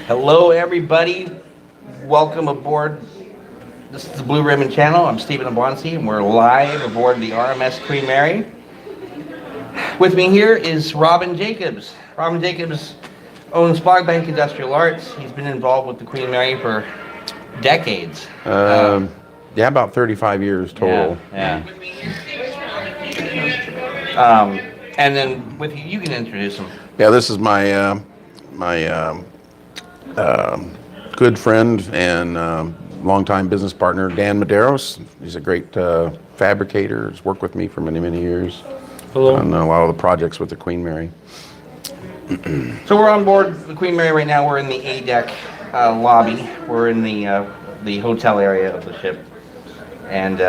Hello, everybody. Welcome aboard. This is the Blue Ribbon Channel. I'm Stephen Abonsi, and we're live aboard the RMS Queen Mary. With me here is Robin Jacobs. Robin Jacobs owns Bank Industrial Arts. He's been involved with the Queen Mary for decades. Yeah, about 35 years total. Yeah. And then with you can introduce him. Yeah, this is my good friend and longtime business partner, Dan Medeiros. He's a great fabricator. He's worked with me for many, many years. Hello. On a lot of the projects with the Queen Mary. So we're on board the Queen Mary right now. We're in the A deck lobby. We're in the hotel area of the ship. And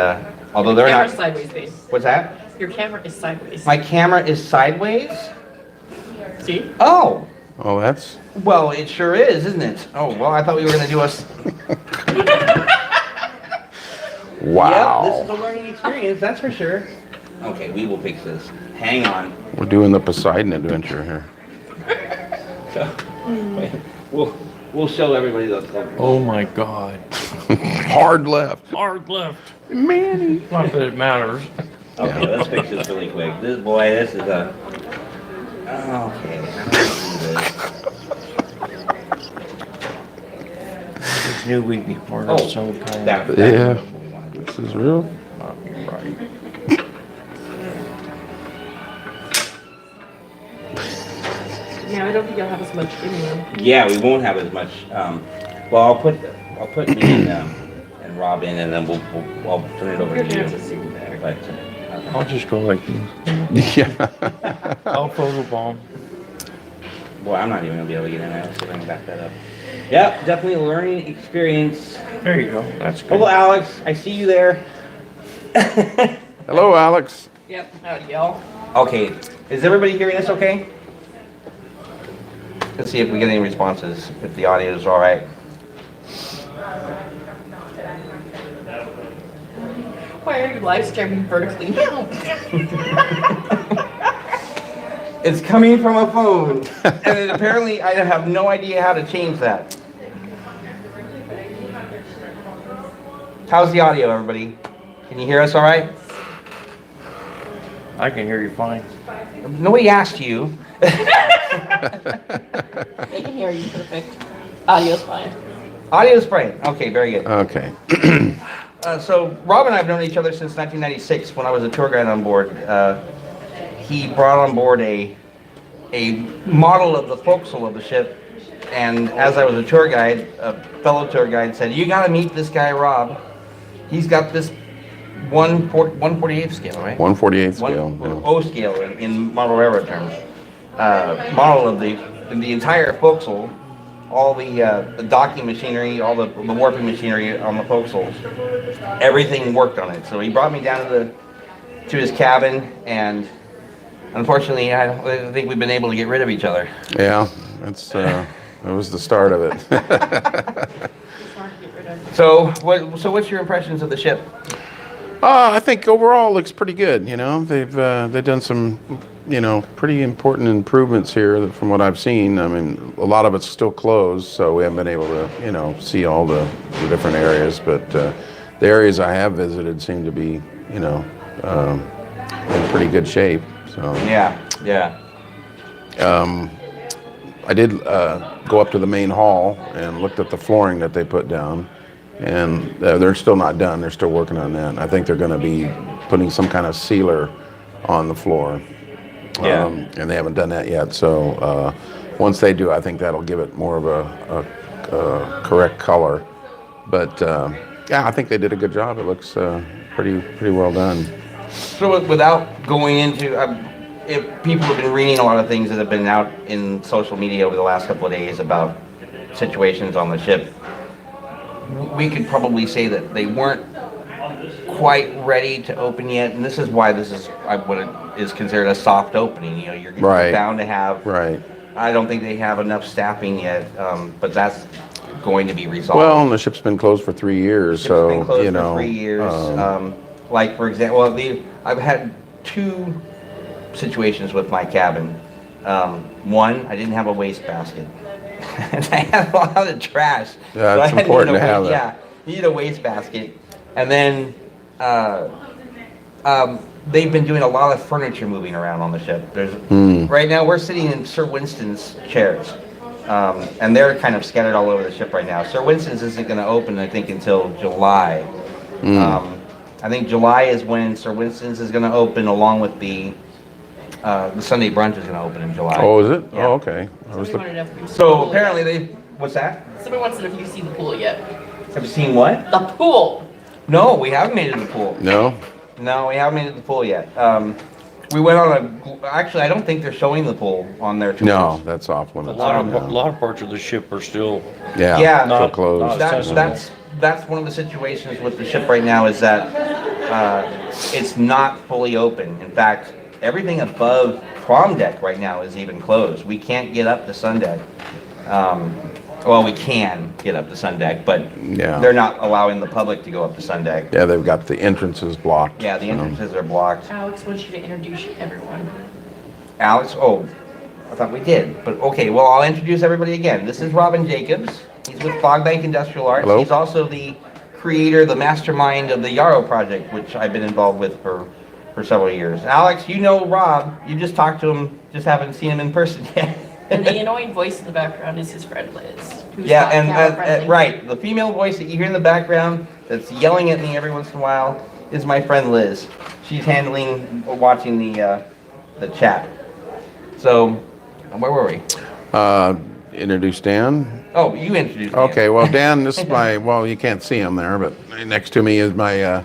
although they're not sideways, babe. What's that? Your camera is sideways. My camera is sideways? See? Oh. Oh, that's... Well, it sure is, isn't it? Oh, well, I thought we were going to do us... Wow. Yep, this is a learning experience, that's for sure. Okay, we will fix this. Hang on. We're doing the Poseidon adventure here. So, we'll show everybody those. Oh my God. Hard left. Hard left. Manny. Not that it matters. Okay, let's fix this really quick. This is a... Okay, how do I do this? Just knew we'd be part of some kind that- of... Yeah. This is real. Right. Yeah, I don't think you'll have as much in you. Yeah, we won't have as much. Well, I'll put me and Rob in, and then I'll turn it over You're to gonna you. have to see there. But I'll just go like this. Yeah. I'll photobomb. boy, I'm not even gonna be able to get in there. Let's see if I can back that up. Yep, definitely a learning experience. There you go. That's good. Hello, Alex. I see you there. Hello, Alex. Yep, howdy y'all. Okay, is everybody hearing us okay? Let's see if we get any responses, if the audio is all right. Why are you live streaming vertically now? It's coming from a phone, and apparently I have no idea how to change that. How's the audio, everybody? Can you hear us all right? I can hear you fine. Nobody asked you. They can hear you perfect. Audio's fine. Audio's fine. Okay, very good. Okay. So Rob and I have known each other since 1996 when I was a tour guide on board. He brought on board a model of the forecastle of the ship, and as I was a tour guide, a fellow tour guide said, "You got to meet this guy, Rob. He's got this 1/48 scale, right? 1/48 scale. One O scale in model railroad terms. Model of the entire forecastle, all the docking machinery, all the warping machinery on the forecastle, everything worked on it. So he brought me down to his cabin, and unfortunately, I don't think we've been able to get rid of each other. Yeah, that's that was the start of it. It's hard to get rid of. So what's your impressions of the ship? I think overall it looks pretty good. You know, they've done some, pretty important improvements here from what I've seen. I mean, a lot of it's still closed, so we haven't been able to, see all the different areas. But the areas I have visited seem to be, in pretty good shape. So Yeah. I did go up to the main hall and looked at the flooring that they put down. And they're still not done. They're still working on that. I think they're going to be putting some kind of sealer on the floor. Yeah. And they haven't done that yet. So once they do, I think that'll give it more of a correct color. But yeah, I think they did a good job. It looks pretty well done. So without going into, if people have been reading a lot of things that have been out in social media over the last couple of days about situations on the ship, we could probably say that they weren't quite ready to open yet, and this is why this is what it is considered a soft opening. You're Right. bound to have. Right. I don't think they have enough staffing yet, but that's going to be resolved. Well, and the ship's been closed for 3 years, It's so been closed you know. for 3 years. Like for example, I've had 2 situations with my cabin. One, I didn't have a waste basket. And I had a lot of trash. Yeah, So I it's had to important get to a have wa- that. Yeah, needed a waste basket. And then, they've been doing a lot of furniture moving around on the ship. Right now, we're sitting in Sir Winston's chairs. And they're kind of scattered all over the ship right now. Sir Winston's isn't gonna open, I think, until July. I think July is when Sir Winston's is gonna open, along with the Sunday brunch is gonna open in July. Oh, is it? Yeah. Oh, okay. I was Somebody wanted to know if you've seen the So pool apparently yet. what's that? Somebody wants to know if you've seen the pool yet. Have you seen what? The pool! No, we haven't made it to the pool. No? No, we haven't made it to the pool yet. We went on actually, I don't think they're showing the pool on their tours. No, that's off A limits. lot right of, now. lot of parts of the ship are still, Yeah, Yeah. still Not- closed. not- That's one of the situations with the ship right now is that it's not fully open. In fact, everything above prom deck right now is even closed. We can't get up to sun deck. Well, we can get up to sun deck, but Yeah. they're not allowing the public to go up to sun deck. Yeah, they've got the entrances blocked. Yeah, the entrances are blocked. Alex wants you to introduce everyone. Alex, oh, I thought we did, but okay, well, I'll introduce everybody again. This is Robin Jacobs. He's with Fog Bank Industrial Arts. Hello. He's also the creator, the mastermind of the Yarrow project, which I've been involved with for several years. Alex, you know Rob. You just talked to him, just haven't seen him in person yet. And the annoying voice in the background is his friend Liz. Who's Yeah, not and camera-friendly. right, the female voice that you hear in the background that's yelling at me every once in a while is my friend Liz. She's watching the chat. So, where were we? Introduce Dan. Oh, you introduced me. Okay, well, Dan, this is well, you can't see him there, but next to me is my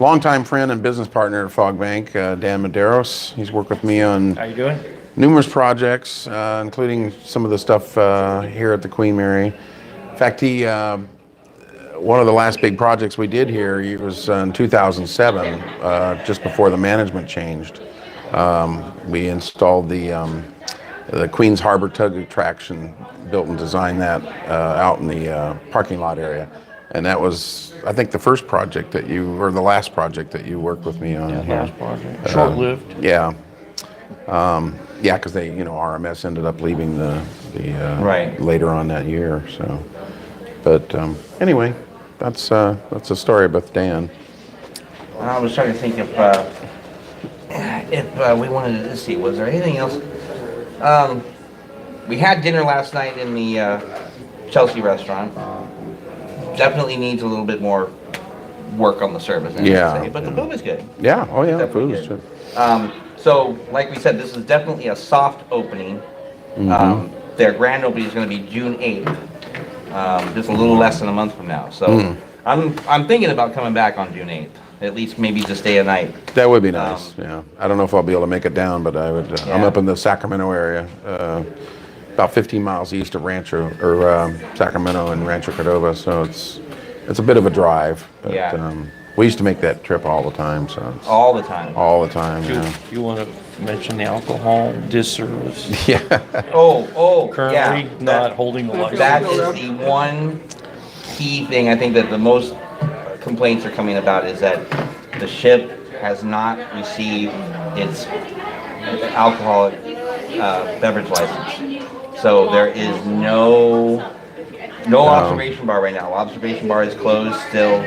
longtime friend and business partner at Fog Bank, Dan Medeiros. He's worked with me on how you doing? numerous projects, including some of the stuff here at the Queen Mary. In fact, one of the last big projects we did here, it was in 2007, just before the management changed. We installed the Queens Harbor Tug Attraction, built and designed that out in the parking lot area. And that was, I think, the first project that or the last project that you worked with me on here. Last project, short-lived. Yeah. Yeah, because RMS ended up leaving the Right. later on that year. So, but anyway, that's a story about Dan. I was trying to think if we wanted to see, was there anything else? We had dinner last night in the Chelsea restaurant. Definitely needs a little bit more work on the service, I would Yeah, say, but the yeah. food was good. Yeah. Oh yeah, the Definitely food was good. good. So, like we said, this is definitely a soft opening. Their grand opening is going to be June 8th, just a little less than a month from now. So, I'm thinking about coming back on June 8th, at least maybe to stay a night. That would be nice. Yeah. I don't know if I'll be able to make it down, but I would. I'm Yeah. up in the Sacramento area, about 15 miles east of Sacramento and Rancho Cordova, so it's a bit of a drive. But, Yeah. we used to make that trip all the time, so it's All the time. all the time. You, Yeah. you want to mention the alcohol disservice? Yeah. Oh, Currently yeah. not holding the license. That is the one key thing I think that the most complaints are coming about is that the ship has not received its alcoholic beverage license. So there is no observation bar right now. Observation bar is closed still.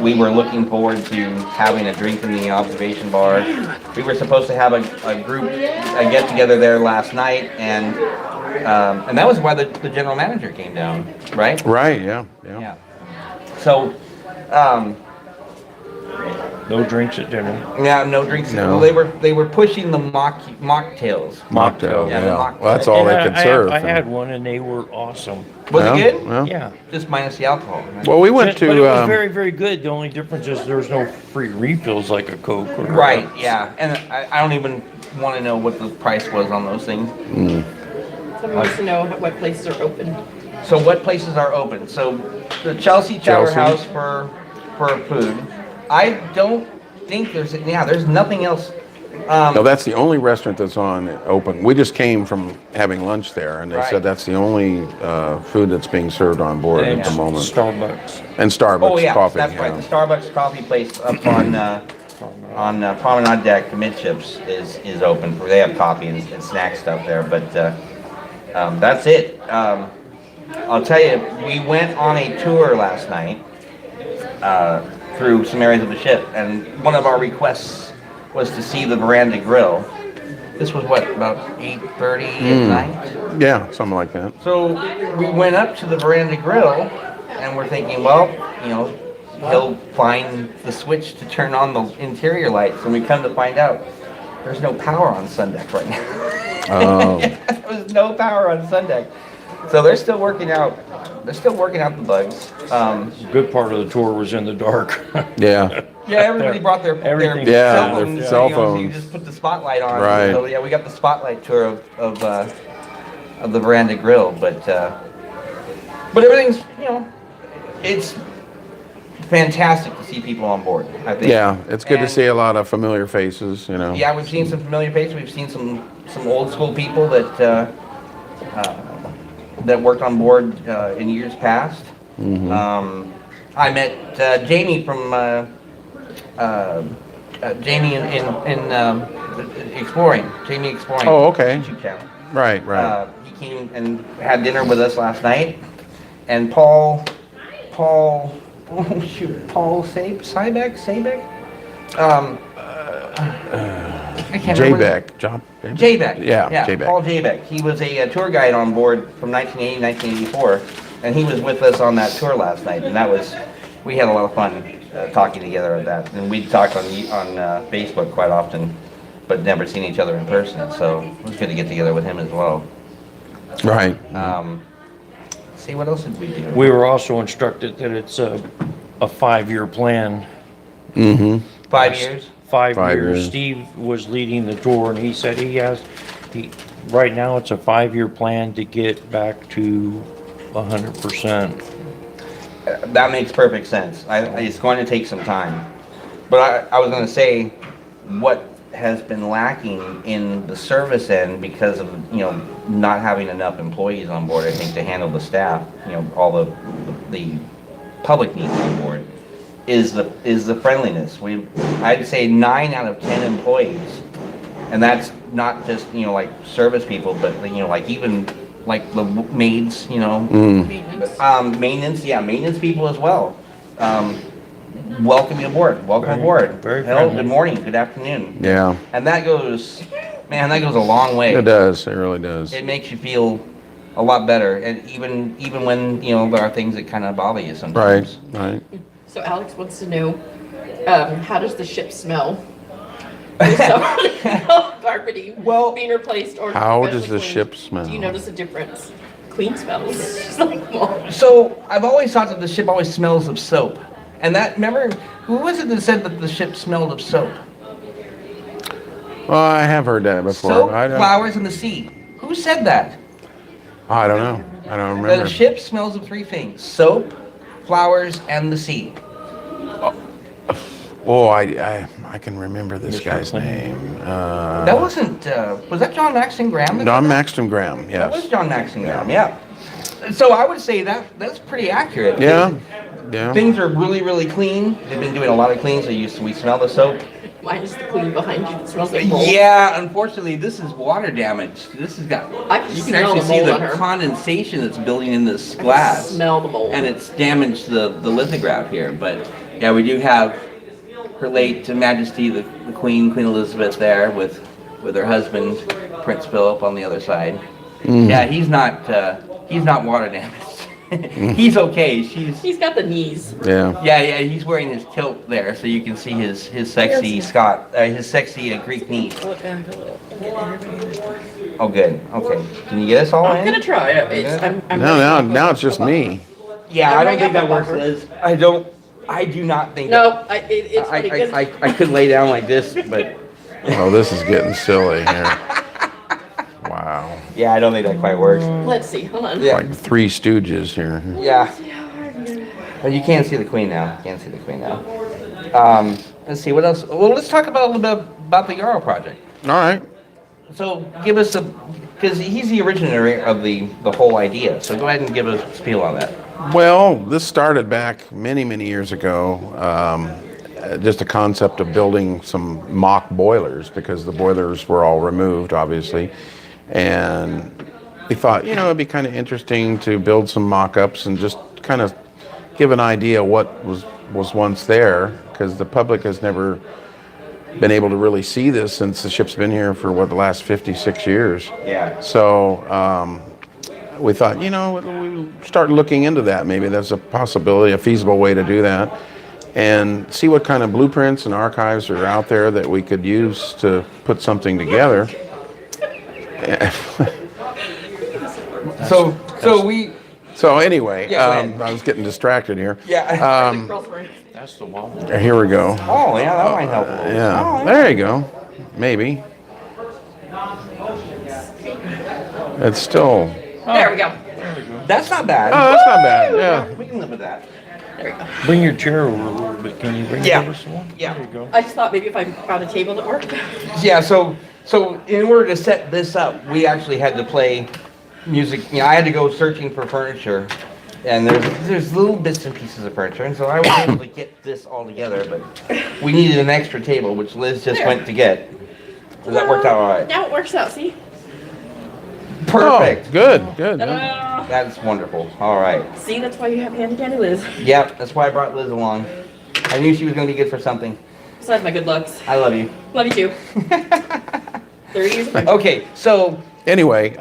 We were looking forward to having a drink in the observation bar. We were supposed to have a get together there last night, and that was why the general manager came down, right? Right. Yeah. Yeah. So, No drinks at dinner. yeah, no drinks. No. Well, they were pushing the mocktails. Mocktail. Yeah, Yeah. the mocktail. Well, that's all And they could I serve. had one and they were awesome. Was Yeah, it good? yeah. Yeah. Just minus the alcohol. Right? Well, we went But it was to. very, very good. The only difference is there was no free refills like a Coke or Right. Yeah, and I don't even want to know what the price was on those things. Someone wants to know what places are open. So what places are open? So the Chelsea Chowder Chelsea. House for food. I don't think there's nothing else. No, that's the only restaurant that's open. We just came from having lunch there, and they Right. said that's the only food that's being served on board And at the moment. Starbucks. And Starbucks Oh yeah, coffee. that's right. The Starbucks coffee place up on Promenade Deck midships is open. They have coffee and snack stuff there, but that's it. I'll tell you, we went on a tour last night through some areas of the ship, and one of our requests was to see the veranda grill. This was what, about 8:30 at night? Yeah, something like that. So we went up to the veranda grill, and we're thinking, well, he'll find the switch to turn on the interior lights, and we come to find out there's no power on Sundeck right now. Oh. There's no power on Sundeck. So they're still working out the bugs. Good part of the tour was in the dark. Yeah. Yeah, everybody brought their Everything. Yeah, cell their phones, cell so you phones. just put the spotlight on. Right. So yeah, we got the spotlight tour of the veranda grill, but everything's it's fantastic to see people on board. I think. Yeah, it's good to And- see a lot of familiar faces, Yeah, we've seen some familiar faces. We've seen some old school people that worked on board in years past. I met Jamie from Jamie in Exploring. Jamie Exploring. Oh, okay. YouTube channel. Right, right. He came and had dinner with us last night, and Paul, Paul Sabeck? I can't remember. J-Beck, John. Jaybeck. Yeah, Jaybeck. Paul Jaybeck. He was a tour guide on board from 1980, 1984, and he was with us on that tour last night, and we had a lot of fun talking together at that, and we talked on Facebook quite often, but never seen each other in person, so it was good to get together with him as well. Right. See, what else did we do? We were also instructed that it's a 5-year plan. 5 years? 5 5 years. years. Steve was leading the tour, and he said right now it's a 5-year plan to get back to 100%. That makes perfect sense. It's going to take some time. But I was going to say, what has been lacking in the service end because of, not having enough employees on board, I think, to handle the staff, all the public needs on board, is the friendliness. I'd say 9 out of 10 employees, and that's not just, like service people, but, like even like the maids, maintenance people as well. Welcome you aboard. Welcome aboard. Very Hello, friendly. good morning, good afternoon. Yeah, And that goes a long way. it does. It really does. It makes you feel a lot better, and even when there are things that kind of bother you Right, sometimes. right. So Alex wants to know, how does the ship smell? Carpeting Well, being replaced or How does freshly the cleaned? ship smell? Do you notice a difference? Clean smells. Just like more. So I've always thought that the ship always smells of soap, and remember, who was it that said that the ship smelled of soap? Well, I have heard that before. Soap, I don't flowers, and the sea. Who said that? know. I don't The remember. ship smells of 3 things: soap, flowers, and the sea. Oh, I can remember this Mr. guy's Clinton. name. That wasn't. Was that John Maxton Graham? Don Maxton Graham, That was yes. John Maxton Graham. Yeah. So I would say that's pretty accurate. Yeah, yeah. Things are really, really clean. They've been doing a lot of clean, so we smell the soap. Mine is the clean behind you. It smells like mold. Yeah, unfortunately, this is water damage. This has got. I can You can smell actually the see mold the on her. condensation that's building in this I can glass, smell the mold. and it's damaged the lithograph here. But yeah, we do have Her late Majesty the Queen Elizabeth there with her husband Prince Philip on the other side. Yeah, he's not water damaged. He's okay. He's got the knees. Yeah. Yeah, he's wearing his kilt there, so you can see his sexy Greek knees. Oh, good. Okay. Can you get us all I'm in? gonna try it. Now it's just me. Yeah, I'm I don't right think up that works, above her. Liz. I do not think. No, it's funny 'cause I could lay down like this, but Oh, this is getting silly here. Wow. yeah, I don't think that quite works. let's see. Hold on. Yeah. Like 3 Stooges here. Yeah. But you can't see the queen now. Can't see the queen now. Let's see what else. Well, let's talk about a little bit about the Yarrow project. All right. So give us because he's the originator of the whole idea. So go ahead and give us a spiel on that. Well, this started back many, many years ago. just a concept of building some mock boilers because the boilers were all removed, obviously. And we thought, it'd be kind of interesting to build some mock-ups and just kind of give an idea what was once there, because the public has never been able to really see this since the ship's been here for the last 56 years. Yeah. So we thought, we'll start looking into that. Maybe there's a possibility, a feasible way to do that, and see what kind of blueprints and archives are out there that we could use to put something together. So anyway, Yeah, go ahead. I was getting distracted here. Yeah. That's the one. Here we go. Oh, yeah, that might help a little. Yeah, Oh, there you go. Maybe. It's still. There we go. That's not bad. Oh, that's not bad. Yeah. We can live with that. There we go. Bring your chair over a little bit. Can you bring Yeah. it over some more? Yeah. There you go. I just thought maybe if I found a table that worked. Yeah, so in order to set this up, we actually had to play music. I had to go searching for furniture, and there's little bits and pieces of furniture, and so I was able to get this all together, but we needed an extra table, which Liz just went to get. So that worked out all right. Now it works out, see? Perfect. Oh, good. Good. Ta-da! That's wonderful. All right. See, that's why you have handy dandy Liz. Yep, that's why I brought Liz along. I knew she was going to be good for something. Besides my good looks. I love you. Love you too. 30 years of Okay, so Anyway,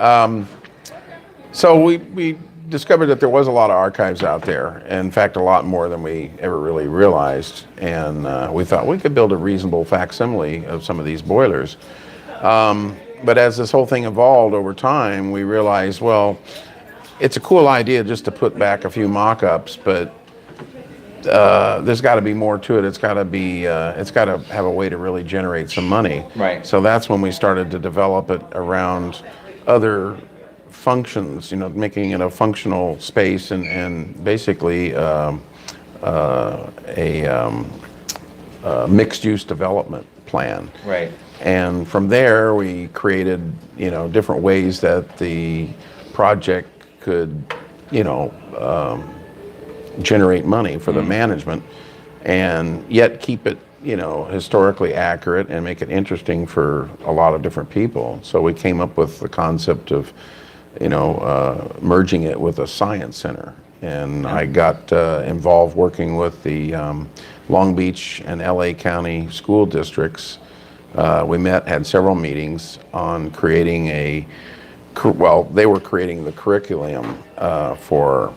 so we discovered that there was a lot of archives out there. In fact, a lot more than we ever really realized. And we thought we could build a reasonable facsimile of some of these boilers. But as this whole thing evolved over time, we realized, well, it's a cool idea just to put back a few mock-ups, but there's got to be more to it. It's got to have a way to really generate some money. Right. So that's when we started to develop it around other functions, making it a functional space and basically a mixed-use development plan. right. And from there, we created, different ways that the project could, generate money for the management, and yet keep it, historically accurate and make it interesting for a lot of different people. So we came up with the concept of, merging it with a science center. And I got involved working with the Long Beach and LA County school districts. We had several meetings on creating they were creating the curriculum for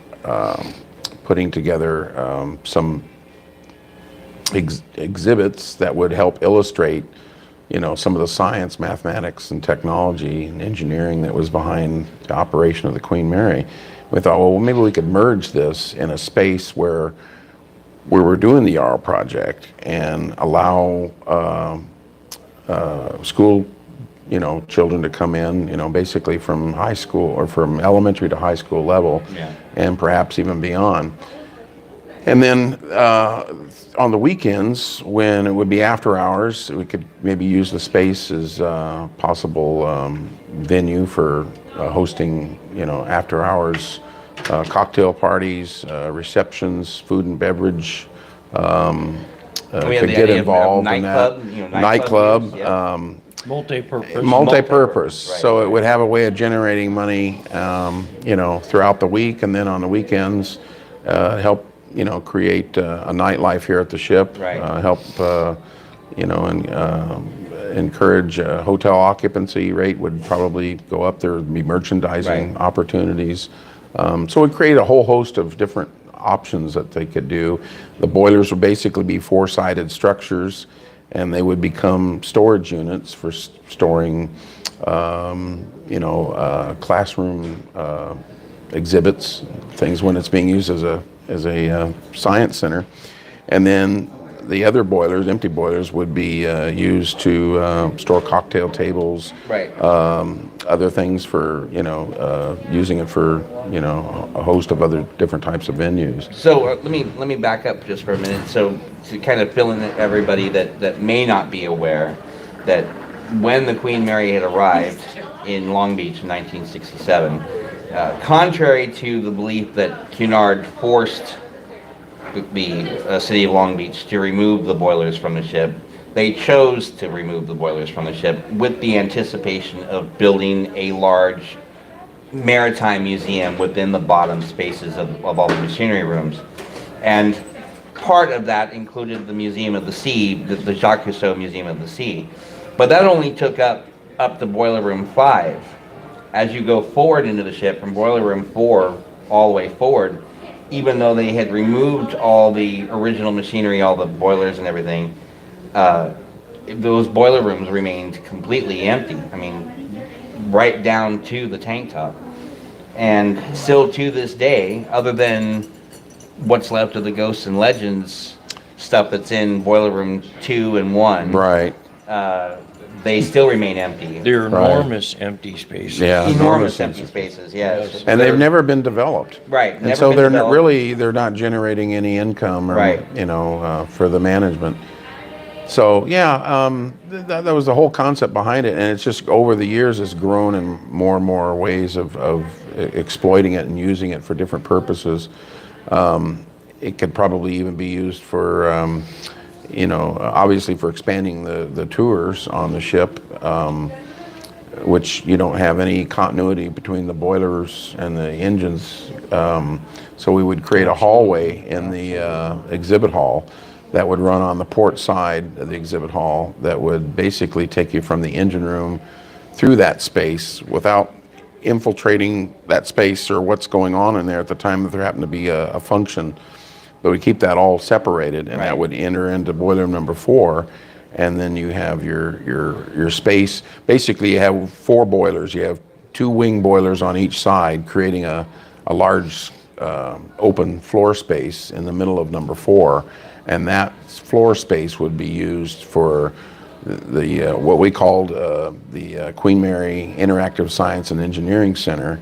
putting together some exhibits that would help illustrate, some of the science, mathematics, and technology and engineering that was behind the operation of the Queen Mary. We thought, well, maybe we could merge this in a space where we were doing the yarrow project and allow school, children to come in, basically from high school or from elementary to high school level, and perhaps even beyond. And then on the weekends, when it would be after hours, we could maybe use the space as a possible venue for hosting, after hours cocktail parties, receptions, food and beverage. We had Could the get idea of involved in that. nightclub, yeah. Multi-purpose. Multi-purpose, Right. so it would have a way of generating money, throughout the week, and then on the weekends, help, create a nightlife here at the ship. Right. Help, and encourage hotel occupancy rate would probably go up. There would be merchandising Right. opportunities. So we create a whole host of different options that they could do. The boilers would basically be four-sided structures, and they would become storage units for storing, classroom exhibits, things when it's being used as a science center. And then the other boilers, empty boilers, would be used to store cocktail tables, Right. other things for, using it for, a host of other different types of venues. So let me back up just for a minute. So to kind of fill in everybody that may not be aware that when the Queen Mary had arrived in Long Beach in 1967, contrary to the belief that Cunard forced the city of Long Beach to remove the boilers from the ship. They chose to remove the boilers from the ship with the anticipation of building a large maritime museum within the bottom spaces of all the machinery rooms. And part of that included the Museum of the Sea, the Jacques Cousteau Museum of the Sea. But that only took up to Boiler Room 5. As you go forward into the ship, from Boiler Room 4 all the way forward, even though they had removed all the original machinery, all the boilers and everything, those boiler rooms remained completely empty. I mean, right down to the tank top. And still to this day, other than what's left of the Ghosts and Legends stuff that's in Boiler Room 2 and 1, Right. they still remain empty. They're enormous empty spaces. Yeah. Enormous empty spaces, yes. And they've never been developed. Right. And never so been they're developed. they're not generating any income or, Right. for the management. So, yeah, that was the whole concept behind it. And it's just over the years, it's grown in more and more ways of exploiting it and using it for different purposes. It could probably even be used for, obviously for expanding the tours on the ship, which you don't have any continuity between the boilers and the engines. So we would create a hallway in the exhibit hall that would run on the port side of the exhibit hall that would basically take you from the engine room through that space without infiltrating that space or what's going on in there at the time that there happened to be a function. But we keep that all separated, and that Right. would enter into boiler room number 4, and then you have your space. Basically, you have 4 boilers. You have 2 wing boilers on each side, creating a large open floor space in the middle of number 4, and that floor space would be used for the what we called the Queen Mary Interactive Science and Engineering Center.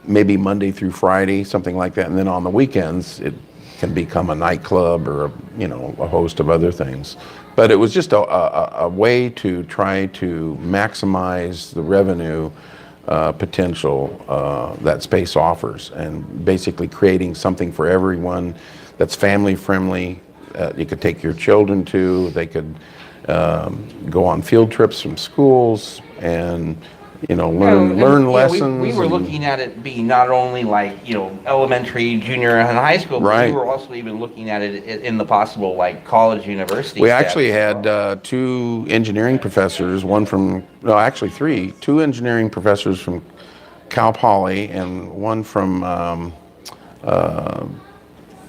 Maybe Monday through Friday, something like that, and then on the weekends it can become a nightclub or a host of other things. But it was just a way to try to maximize the revenue potential that space offers, and basically creating something for everyone that's family friendly. You could take your children to. They could go on field trips from schools and learn lessons. We were and- looking at it being not only like, elementary, junior, and high school, but Right. we were also even looking at it in the possible, like, college, university. We steps actually as had well. 2 engineering professors, actually 3, 2 engineering professors from Cal Poly and one from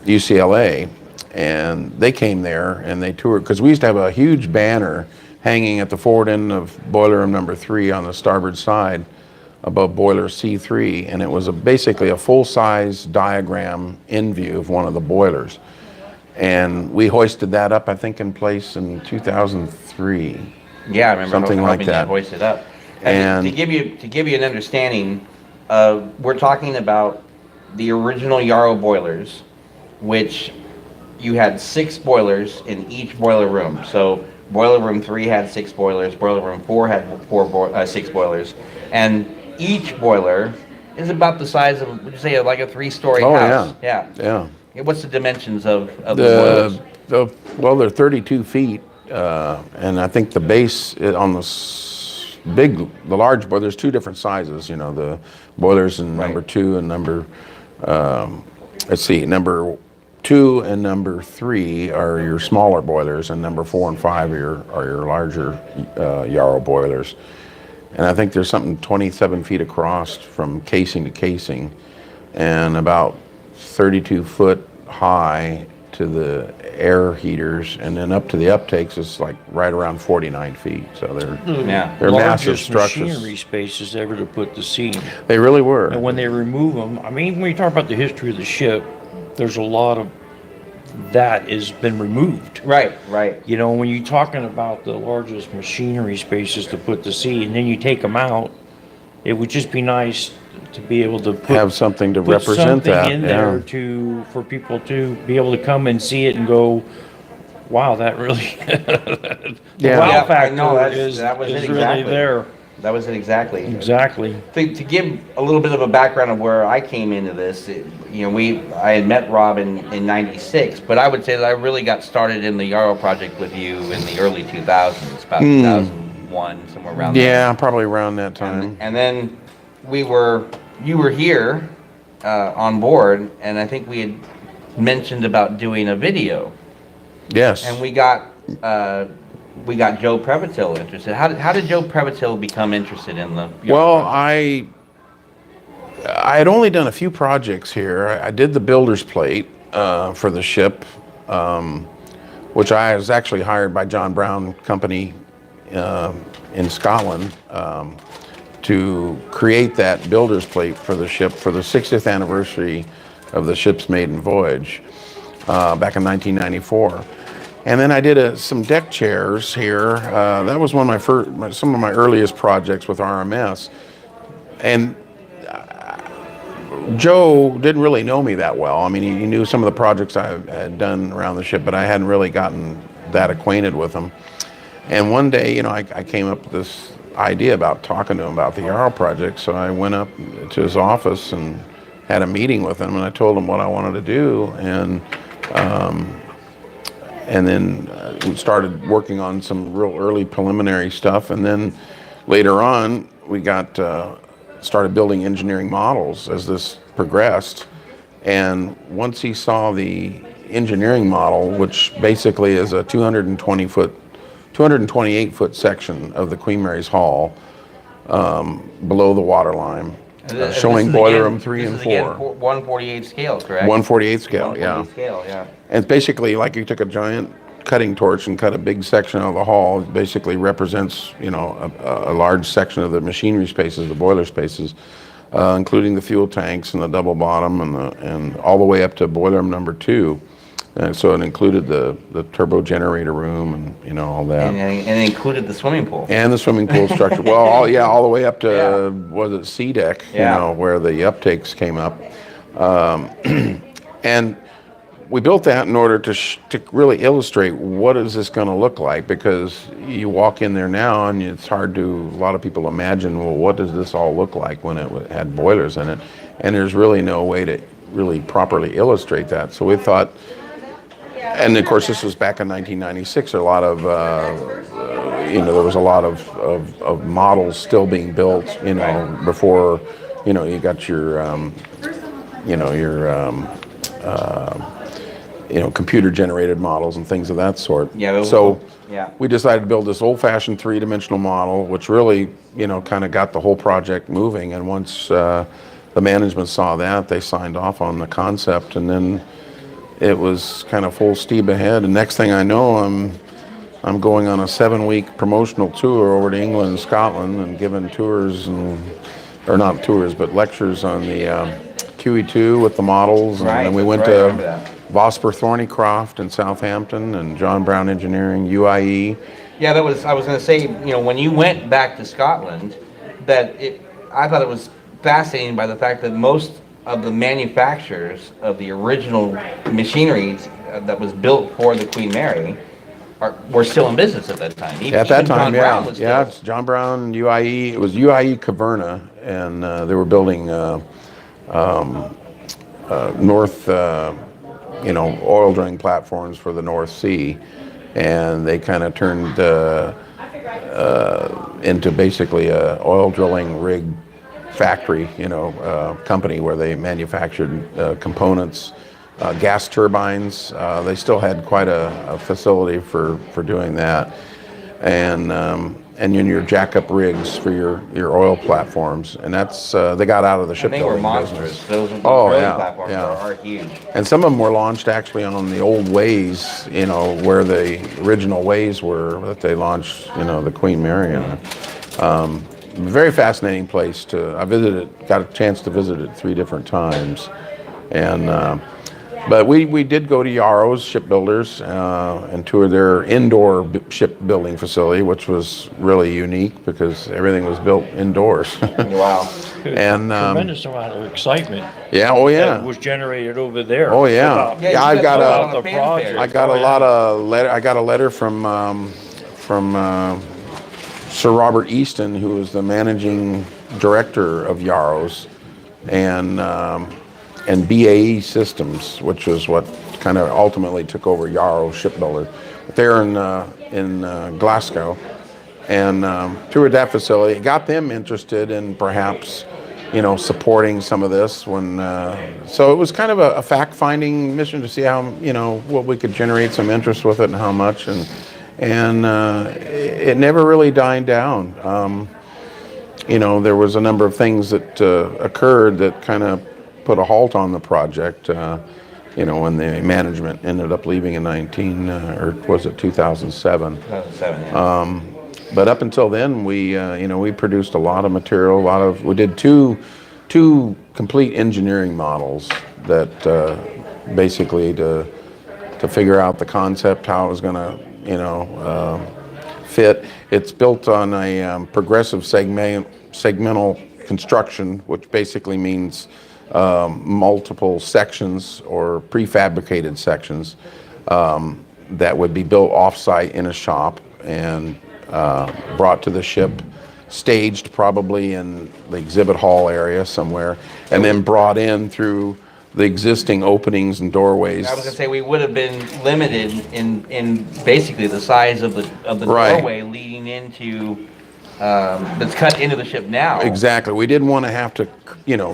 UCLA, and they came there and they toured, because we used to have a huge banner hanging at the forward end of boiler room number 3 on the starboard side above boiler C3, and it was basically a full-size diagram in view of one of the boilers. And we hoisted that up, I think, in place in 2003. Yeah, I remember something like helping that. hoist it up. And- to give you an understanding, we're talking about the original Yarrow boilers, which you had 6 boilers in each boiler room. So boiler room 3 had 6 boilers, boiler room 4 had 6 boilers, and each boiler is about the size of, would you say, like a 3-story Oh, house? yeah. What's the dimensions of the boilers? Well, they're 32 feet, and I think the base on the large boiler, there's 2 different sizes. The boilers in number 2 and number 2 and number 3 are your smaller boilers, and number 4 and 5 are your larger Yarrow boilers. And I think there's something 27 feet across from casing to casing, and about 32 foot high to the air heaters, and then up to the uptakes is like right around 49 feet. So they're massive structures. Machinery spaces ever to put to sea. They really were. And when they remove them, when you talk about the history of the ship, there's a lot of that has been removed. Right. When you're talking about the largest machinery spaces to put to sea, and then you take them out, it would just be nice to be able to have something to put represent something that. in there for people to be able to come and see it and go, wow, that really, the Yeah. wow Yeah, I factor know, is that was it really exactly. there. That was it exactly. Exactly. To give a little bit of a background of where I came into this, I had met Rob in '96, but I would say that I really got started in the Yarrow project with you in the early 2000s, about 2001, somewhere around there. Yeah, probably around that time. And then you were here on board, and I think we had mentioned about doing a video, Yes. and we got Joe Previtil interested. How did Joe Previtil become interested in the? Well, I had only done a few projects here. I did the builder's plate for the ship, which I was actually hired by John Brown Company in Scotland to create that builder's plate for the ship for the 60th anniversary of the ship's maiden voyage back in 1994. And then I did some deck chairs here. That was one of some of my earliest projects with RMS. And Joe didn't really know me that well. I mean, he knew some of the projects I had done around the ship, but I hadn't really gotten that acquainted with him. And one day, I came up with this idea about talking to him about the Yarrow project. So I went up to his office and had a meeting with him, and I told him what I wanted to do, and then we started working on some real early preliminary stuff, and then later on we started building engineering models as this progressed. And once he saw the engineering model, which basically is a 228 foot section of the Queen Mary's Hull below the waterline, showing boiler room 3 and 4. 1/48 scale, correct? 1/48 scale, yeah. 1/48 scale, yeah. And it's basically like you took a giant cutting torch and cut a big section of the hull. It basically represents, a large section of the machinery spaces, the boiler spaces, including the fuel tanks and the double bottom and all the way up to boiler room number 2. And so it included the turbo generator room and all that. And it included the swimming pool. And the swimming pool structure. Well, all the way up to was it C deck? Where the uptakes came up. And we built that in order to really illustrate what is this going to look like, because you walk in there now and it's hard to a lot of people imagine, well, what does this all look like when it had boilers in it? And there's really no way to really properly illustrate that. So we thought. And of course, this was back in 1996. A lot of, there was a lot of models still being built, before, you got your, computer generated models and things of that sort. Yeah. So we decided to build this old-fashioned 3-dimensional model, which really, kind of got the whole project moving. And once the management saw that, they signed off on the concept, and then it was kind of full steam ahead. And next thing I know, I'm going on a 7-week promotional tour over to England and Scotland and giving tours or not tours, but lectures on the QE2 with the models. And then we went to Vosper Thornycroft in Southampton and John Brown Engineering, UIE. Yeah, I was going to say, when you went back to Scotland, I thought it was fascinating by the fact that most of the manufacturers of the original machinery that was built for the Queen Mary were still in business at that time. At that time, John Brown was still. It's John Brown, UIE. It was UIE Caverna, and they were building north, oil drilling platforms for the North Sea, and they kind of turned into basically a oil drilling rig factory, company where they manufactured components, gas turbines. They still had quite a facility for doing that, and your jack-up rigs for your oil platforms. And that's they got out of the shipbuilding business. They were monstrous. Those platforms are huge. And some of them were launched actually on the old ways, where the original ways were that they launched, the Queen Mary on. Very fascinating place I got a chance to visit it 3 different times. And, but we did go to Yarrow's shipbuilders and tour their indoor shipbuilding facility, which was really unique because everything was built indoors. Wow. And tremendous amount of excitement. Yeah, oh yeah. That was generated over there. Oh yeah. I got a lot lot of letter. I got a letter from Sir Robert Easton, who was the managing director of Yarrows, and BAE Systems, which was what kind of ultimately took over Yarrow Shipbuilder. But they're in Glasgow, and toured that facility. It got them interested in perhaps, supporting some of this. So it was kind of a fact-finding mission to see how, what we could generate some interest with it and how much, and it never really died down. There was a number of things that occurred that kind of put a halt on the project, when the management ended up leaving in 2007. 2007, yeah. But up until then, we produced a lot of material, we did two complete engineering models that basically to figure out the concept, how it was going to, fit. It's built on a progressive segmental construction, which basically means multiple sections or prefabricated sections that would be built off-site in a shop and brought to the ship, staged probably in the exhibit hall area somewhere, and then brought in through the existing openings and doorways. I was gonna say, we would have been limited in basically the size of the Right. doorway leading into, that's cut into the ship now. Exactly. We didn't want to have to,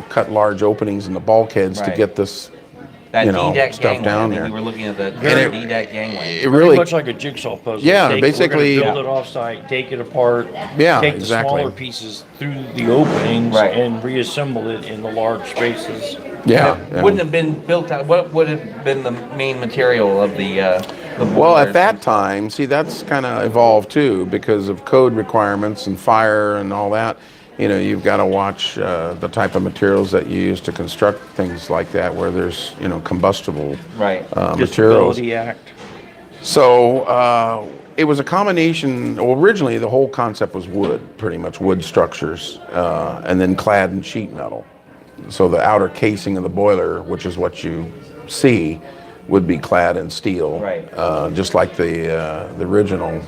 cut large openings in the bulkheads to Right. get this, That D-deck stuff gangway, down I think there. we were looking at the it- D-deck gangway. it Pretty really, much like a jigsaw puzzle. Yeah, We're basically- gonna build it offsite, take it apart. Yeah, take the exactly. smaller pieces through the openings Right. and reassemble it in the large spaces. yeah. It wouldn't have been built out, what would have been the main material of the Well, at boilers? that time, see, that's kind of evolved too because of code requirements and fire and all that. You've got to watch the type of materials that you use to construct things like that, where there's, combustible Right. materials. Disability Act. So it was a combination. Well, originally, the whole concept was wood, pretty much wood structures, and then clad in sheet metal. So the outer casing of the boiler, which is what you see, would be clad in steel, Right. Just like the original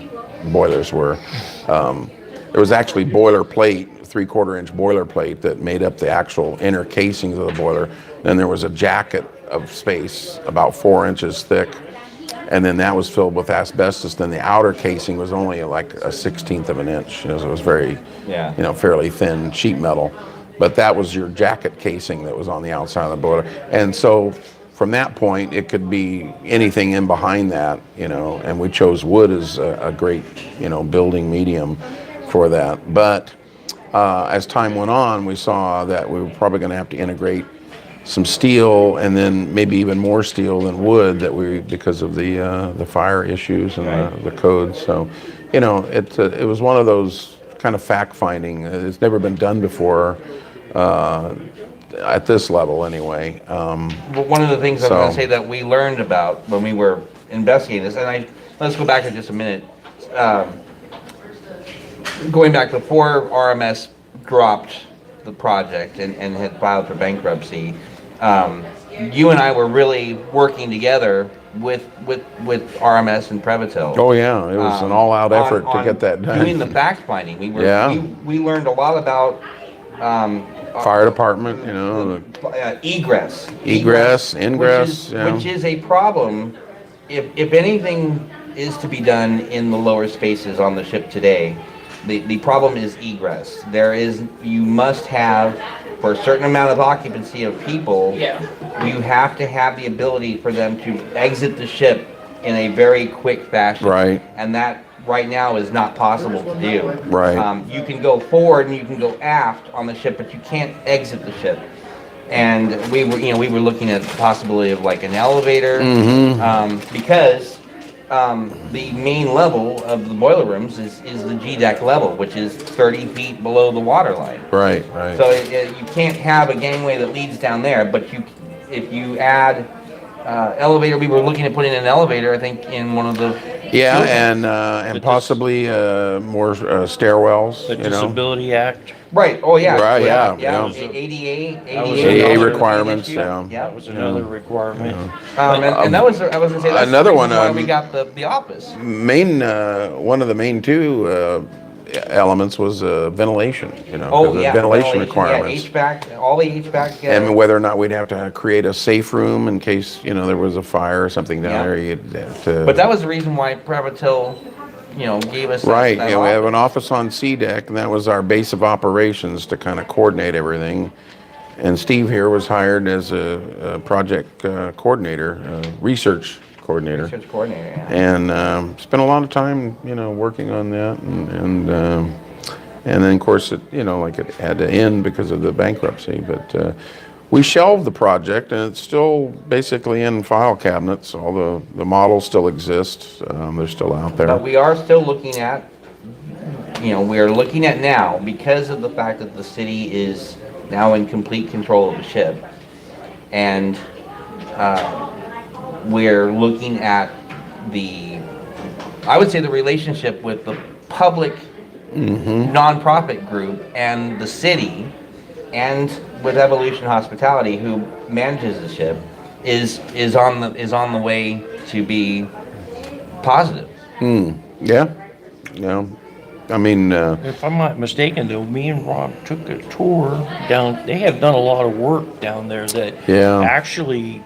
boilers were. There was actually boiler plate, 3/4 inch boiler plate that made up the actual inner casings of the boiler. Then there was a jacket of space about 4 inches thick, and then that was filled with asbestos. Then the outer casing was only like a 1/16 of an inch. So it was very, Yeah. fairly thin sheet metal. But that was your jacket casing that was on the outside of the boiler. And so from that point, it could be anything in behind that, and we chose wood as a great, building medium for that. But as time went on, we saw that we were probably going to have to integrate some steel, and then maybe even more steel than wood, because of the fire issues and Right. the codes. So, it was one of those kind of fact finding. It's never been done before at this level, anyway. Well, one of the things I'm So- gonna say that we learned about when we were investigating this, and let's go back for just a minute. Going back before RMS dropped the project and had filed for bankruptcy, you and I were really working together with RMS and Prevatil. Oh yeah, it was an all-out effort to get that done. Doing the fact finding, Yeah. we learned a lot about Fire department, egress, ingress, yeah. which is a problem. If anything is to be done in the lower spaces on the ship today, the problem is egress. You must have, for a certain amount of occupancy of people, you have to have the ability for them to exit the ship in a very quick fashion. Right. And that right now is not possible to do. Right. You can go forward and you can go aft on the ship, but you can't exit the ship. And we were looking at the possibility of like an elevator, because the main level of the boiler rooms is the G deck level, which is 30 feet below the water line. Right. So you can't have a gangway that leads down there, but if you add elevator, we were looking at putting an elevator, I think, in one of the Yeah, and possibly more stairwells, The Disability Act. right. Oh yeah. Right, yeah. ADA was ADA also requirements, issue. yeah. Yeah. That was another requirement. And that was, I was gonna say, that's Another the one, reason why we got the office. one of the main two elements was ventilation, you know, 'cause Oh, of yeah. ventilation Yeah, requirements. HVAC, all the HVAC. And whether or not we'd have to create a safe room in case, you know, there was a fire or something down Yeah. there, you'd have to. But that was the reason why Prevatil, you know, gave us Right, that yeah, we have offer. an office on C deck, and that was our base of operations to kind of coordinate everything. And Steve here was hired as a project coordinator, research coordinator. Research coordinator, yeah. And spent a lot of time, you know, working on that, and then of course it, you know, like it had to end because of the bankruptcy. But we shelved the project, and it's still basically in file cabinets. All the models still exist. They're still out there. But we are still looking at, you know, we are looking at now, because of the fact that the city is now in complete control of the ship, and we're looking at I would say the relationship with the public nonprofit group and the city, and with Evolution Hospitality, who manages the ship, is on the way to be positive. Yeah, you know, I mean, If I'm not mistaken, though, me and Rob took a tour down. They have done a lot of work down there that Yeah. actually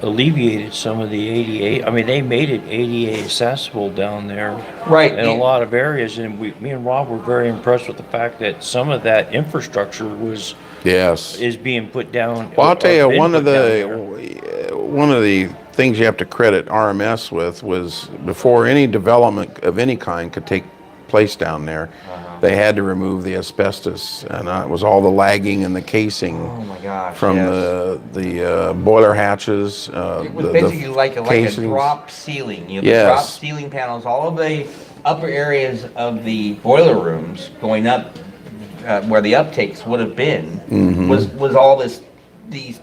alleviated some of the ADA. I mean, they made it ADA accessible down there, Right. in a lot of areas. And me and Rob were very impressed with the fact that some of that infrastructure yes. is being put down. Well, I'll tell you, been one of put down the things you have to credit RMS with was before any development of any kind could take place down there, they had to remove the asbestos, and it was all the lagging and the casing Oh my gosh! from yes. the boiler hatches. It was the basically like a casings. drop ceiling. You know, the Yes. drop ceiling panels, all of the upper areas of the boiler rooms going up, where the uptakes would have been, Mm-hmm. was all these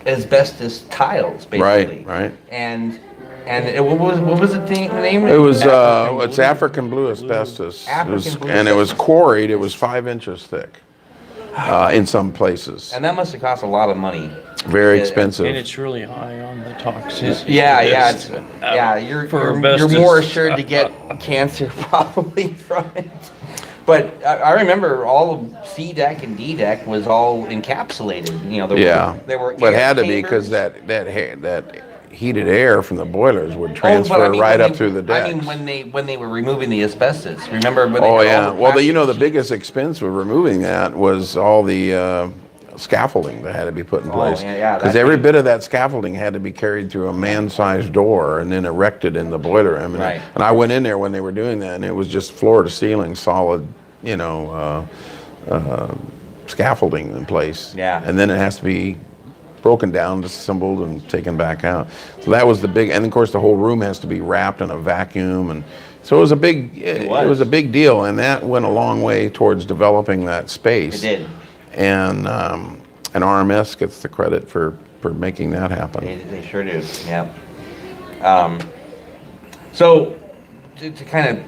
asbestos tiles, basically. Right. What was the name? It was African it's blue? African blue asbestos. African blue and it was asbestos. quarried. It was 5 inches thick in some places. And that must have cost a lot of money. Very Yeah. expensive. And it's really high on the toxicity. Yeah, list. you're For more asbestos. assured to get cancer probably from it. But I remember all of C deck and D deck was all encapsulated. You know, there were but it air had to be chambers. because that heated air from the boilers would Oh, transfer but I mean, right when up through the decks. I mean, when they were removing the asbestos, remember? When they Oh had yeah. all the Well, you know, the plastic biggest expense with removing that was all the scaffolding that had to be put in place. yeah, Because that's every big. bit of that scaffolding had to be carried through a man-sized door and then erected in the boiler. I mean, Right. and I went in there when they were doing that, and it was just floor to ceiling, solid, you know, scaffolding in place. Yeah. And then it has to be broken down, disassembled, and taken back out. So that was the big, and of course the whole room has to be wrapped in a vacuum, and so it was a big, it was a big deal, and that went a long way towards developing that space. It did. And RMS gets the credit for making that happen. They sure do. Yeah. So to kind of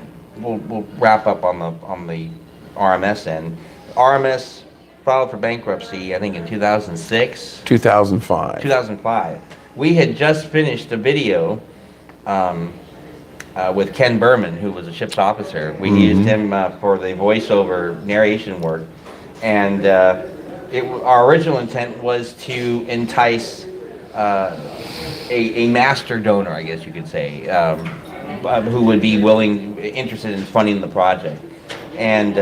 we'll wrap up on the RMS end. RMS filed for bankruptcy, I think, in 2006. 2005. 2005. We had just finished a video with Ken Berman, who was a ship's officer. We used him for the voiceover narration work, and our original intent was to entice a master donor, I guess you could say, who would be interested in funding the project, and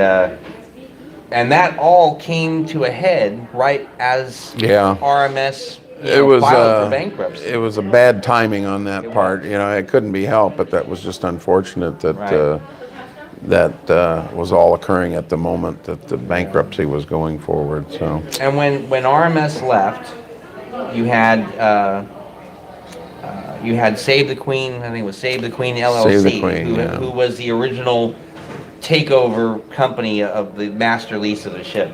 that all came to a head right as Yeah. RMS It was filed for bankruptcy. it was a bad timing on that It part. was. You know, it couldn't be helped, but that was just unfortunate that Right. that was all occurring at the moment that the bankruptcy was going forward. So And when RMS left, you had Save the Queen. I think it was Save the Queen LLC, Save the Queen, yeah. who was the original takeover company of the master lease of the ship.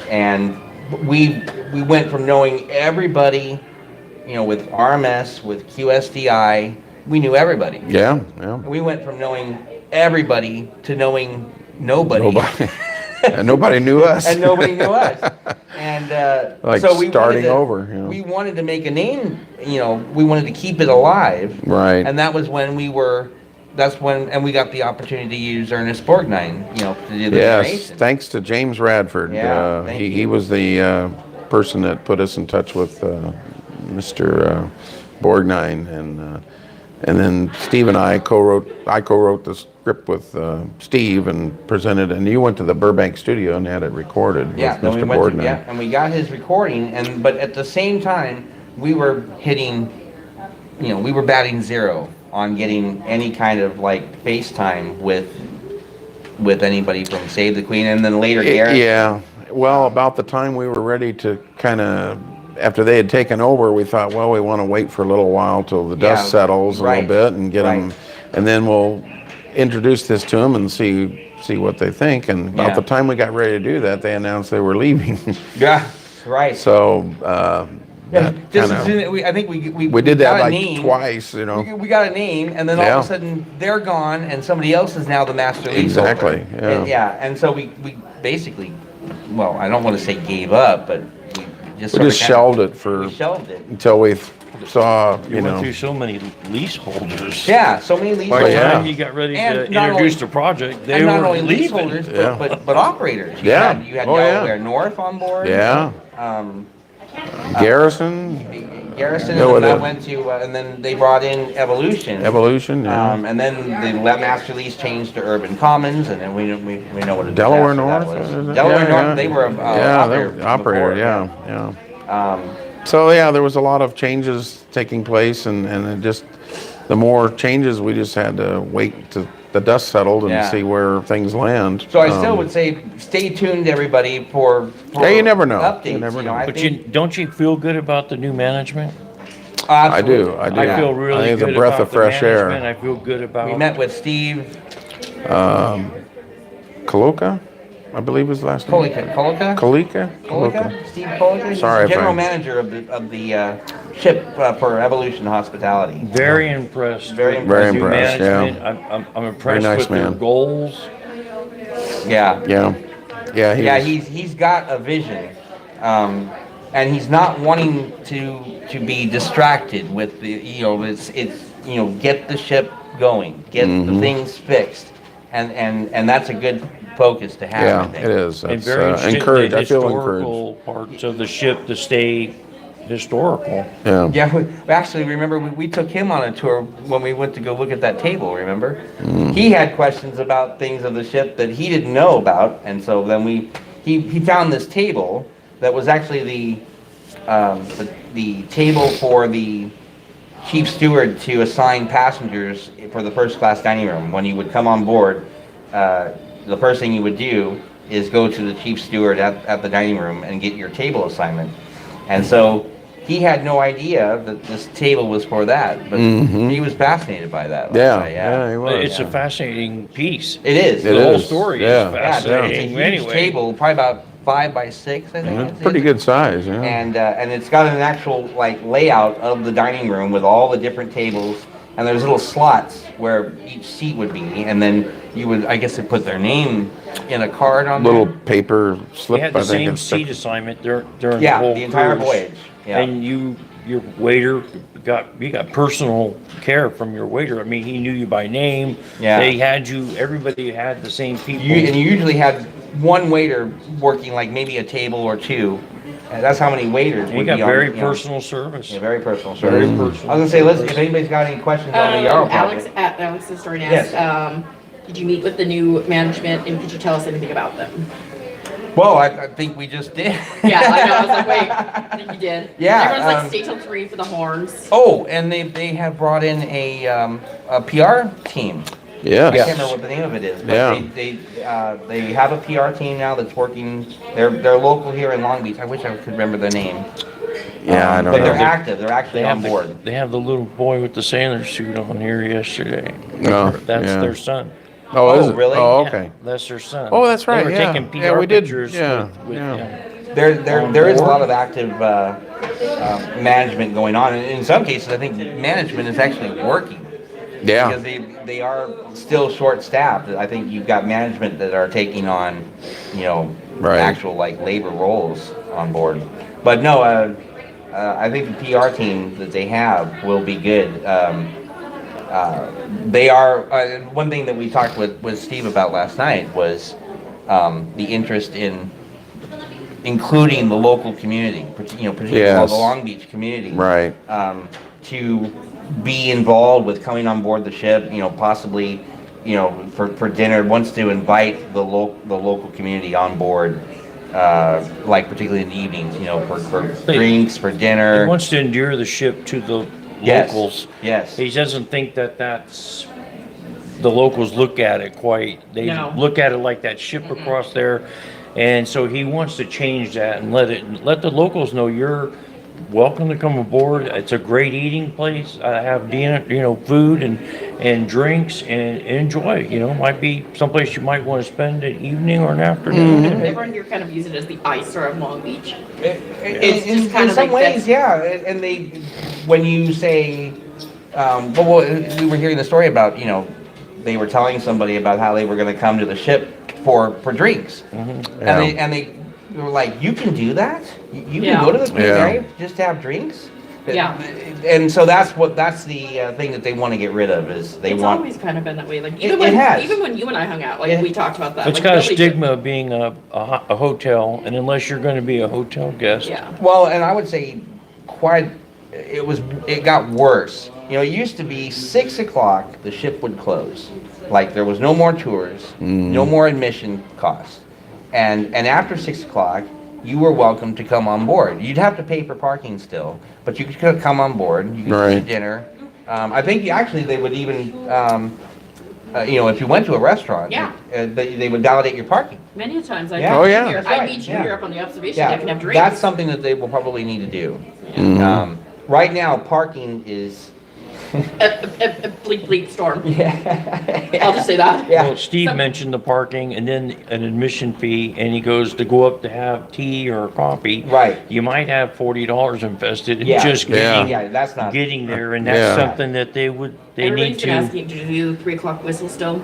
And we went from knowing everybody, you know, with RMS, with QSDI, we knew everybody. yeah. We went from knowing everybody to knowing nobody. Nobody, and nobody knew us. And nobody knew us. And Like so we starting wanted to, over, you know. We wanted to make a name, you know, we wanted to keep it alive. Right. And that was when we were that's when, and we got the opportunity to use Ernest Borgnine, to do the Yes, donation. thanks to James Radford. Yeah, thank He you. was the person that put us in touch with Mr. Borgnine, and then Steve and I co-wrote the script with Steve and presented, and you went to the Burbank studio and had it recorded Yeah, with then we Mr. went Borgnine. to, yeah, and we got his recording, but at the same time, we were hitting, we were batting zero on getting any kind of like FaceTime with anybody from Save the Queen, and then later Garrett. Yeah, well, about the time we were ready to kind of, after they had taken over, we thought, well, we want to wait for a little while till the dust Yeah, settles a right, little bit and get right. them, and then we'll introduce this to them and see what they think. And about Yeah. the time we got ready to do that, they announced they were leaving. Yeah, right. So Yeah, that just kinda- as soon as I think we did that got a like name. twice, We got a name, and then all Yeah. of a sudden they're gone, and somebody else is now the master leaseholder. Exactly, yeah. And so we basically, well, I don't want to say gave up, but we just we sort just of shelved it for we shelved it. until we saw, You went through so many leaseholders. Yeah, so many By the leaseholders. yeah. time you got ready And to not introduce only- the project, they And not were only leaving. leaseholders, Yeah. but operators. Yeah. You had Oh, yeah. Delaware North on board. Yeah. Um, Garrison, Garrison, No, and then it that went to, and then they brought in Evolution. Evolution, yeah. And then the master lease changed to Urban Commons, and then we know what it is Delaware after that North? was. Is it? Delaware Yeah, North, yeah. they were a Yeah, operator. they're operator, before, yeah. So yeah, there was a lot of changes taking place, and it just, the more changes, we just had to wait till the dust settled and Yeah. see where things land. So I still would say, stay tuned, everybody, for Yeah, you never know. updates. You never know. I But think, don't you feel good about the new management? I do. absolutely. I do. I feel I really think it's a good breath about of the fresh air. management. I feel good about. We met with Steve Kaloka, I believe his last name. Kolika. Kalika? Kolika? Steve Kolika? He's Sorry the if general I- manager of the ship for Evolution Hospitality. Very impressed. Very with Very the new impressed, yeah. management. I'm impressed nice with their man. goals. Yeah. Yeah. Yeah, Yeah, was- he's got a vision, and he's not wanting to be distracted with the it's get the ship going, get Mm-hmm. the things fixed, and that's a good focus to have. I yeah, think. it is. And It's very interested in encouraged. the I feel historical encouraged. parts of the ship to stay historical. Yeah. Yeah, we actually remember we took him on a tour when we went to go look at that table. Remember, he had questions about things of the ship that he didn't know about, and so then he found this table that was actually the table for the chief steward to assign passengers for the first class dining room. When you would come on board, the first thing you would do is go to the chief steward at the dining room and get your table assignment. And so he had no idea that this table was for that, but he was fascinated by that. Yeah. I'd say, Yeah, he was. It's a fascinating piece. It is. It The whole is, story yeah. is Yeah, it's a fascinating. huge Anyway, table, probably about 5 by 6, I think. It's pretty good size, yeah. And it's got an actual like layout of the dining room with all the different tables, and there's little slots where each seat would be, and then you would, I guess, they put their name in a card on Little there. paper slip, we had I the think. same it's seat assignment during the Yeah, whole the entire cruise. voyage. Yeah. And your waiter you got personal care from your waiter. I mean, he knew you by name. Yeah. They had you. Everybody had the same people. And you usually had one waiter working like maybe a table or two. And that's how many waiters You would got be on. very you know. personal service. Yeah, very personal. Very Sure. personal. I was gonna say, let's, if anybody's got any questions on the Yarrow project. Alex is starting to Yes. ask, did you meet with the new management and could you tell us anything about them? Well, I think we just did. Yeah, I know, I was like, wait, I think you did. Yeah, Everyone's like, stay till 3 for the horns. Oh, and they have brought in a PR team. Yes. I can't remember what the name of it is, but Yeah. they have a PR team now that's working. They're local here in Long Beach. I wish I could remember the name. Yeah, I don't But they're know. active. They're actually on board. They have the little boy with the sailor suit on here yesterday. No, That's yeah. their son. Oh, is Oh, it? really? Oh, Yeah, okay. that's their son. Oh, that's right, They were yeah. taking PR Yeah, we did, pictures yeah, with yeah. him. There is a board. lot of active management going on. And in some cases, I think management is actually working. Yeah. Because they are still short-staffed. I think you've got management that are taking on, Right. actual like labor roles on board. But no, I think the PR team that they have will be good. They are, one thing that we talked with Steve about last night was the interest in including the local community, particularly Yes. the Long Beach community. Right. To be involved with coming on board the ship, possibly, for dinner, wants to invite the local community on board, like particularly in the evenings, for drinks, for He dinner. wants to endear the ship to the Yes, locals. yes. He doesn't think that the locals look at it quite. They No. look at it like that ship across there. And so he wants to change that and let the locals know you're welcome to come aboard. It's a great eating place. I have dinner, food and drinks and enjoy. Might be someplace you might want to spend an evening or an afternoon. Everyone here kind of uses it as the ICER of Long Beach. In just kind in of some like ways, yeah, and when you say, well, we were hearing the story about, they were telling somebody about how they were going to come to the ship for drinks, Yeah. and they were like, you can do that? You Yeah. can go to the Queen Yeah. Mary just to have drinks? Yeah. And so that's the thing that they want to get rid of is they It's want. always kind of been that way. Like It has. even when you and I hung out, like Yeah. we talked about that. It's like, got a nobody stigma of being a hotel, and unless you're going to be a hotel guest, should- Yeah. Well, and I would say it got worse. It used to be 6 o'clock, the ship would close. Like there was no more tours, no more admission costs. And after 6 o'clock, you were welcome to come on board. You'd have to pay for parking still, but you could come on board. You could Right. eat dinner. I think they would even, if you went to a restaurant, Yeah. they would validate your parking. Many times I Yeah. Oh, yeah. That's I right, meet you yeah. here up on the observation Yeah, deck and have drinks. that's something that they will probably need to do. Right now, parking is. a bleak storm. Yeah. I'll just say that. Yeah. Well, Steve mentioned the parking and then an admission fee, and he goes to go up to have tea or coffee. Right. You might have $40 invested in Yeah. just Yeah. Yeah, that's not. getting there, and that's Yeah. something that they need Everybody's been to. asking, do you do the 3 o'clock whistle still?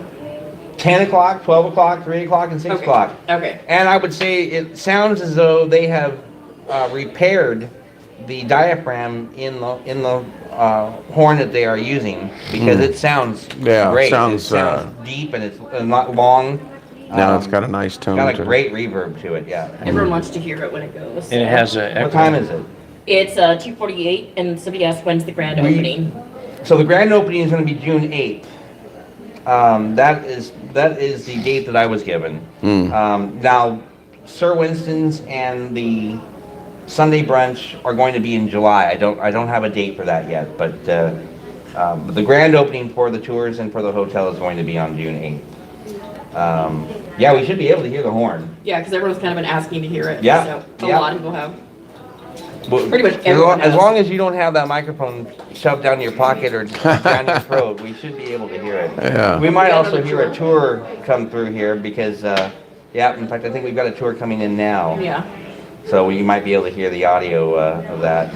10 o'clock, 12 o'clock, 3 o'clock, and 6 Okay. o'clock. Okay. And I would say it sounds as though they have repaired the diaphragm in the horn that they are using because it sounds Yeah, great. sounds, it sounds deep and it's not long. Now it's got a nice tone got to a it. great reverb to it. Yeah. Everyone wants to hear it when it goes. And it has a. What time is it? It's 2:48, and somebody asked when's the grand opening. So the grand opening is going to be June 8th. That is the date that I was given. Now, Sir Winston's and the Sunday brunch are going to be in July. I don't have a date for that yet, but the grand opening for the tours and for the hotel is going to be on June 8th. Yeah, we should be able to hear the horn. Yeah, because everyone's kind of been asking to hear it. Yeah, So yeah. a lot of people have. Well, Pretty much as everyone as has. long as you don't have that microphone shoved down your pocket or down your throat, we should be able to hear it. Yeah. We might We got also another hear a tour come through here because, yeah, in fact, I think we've got a tour coming in now. Yeah. So you might be able to hear the audio of that.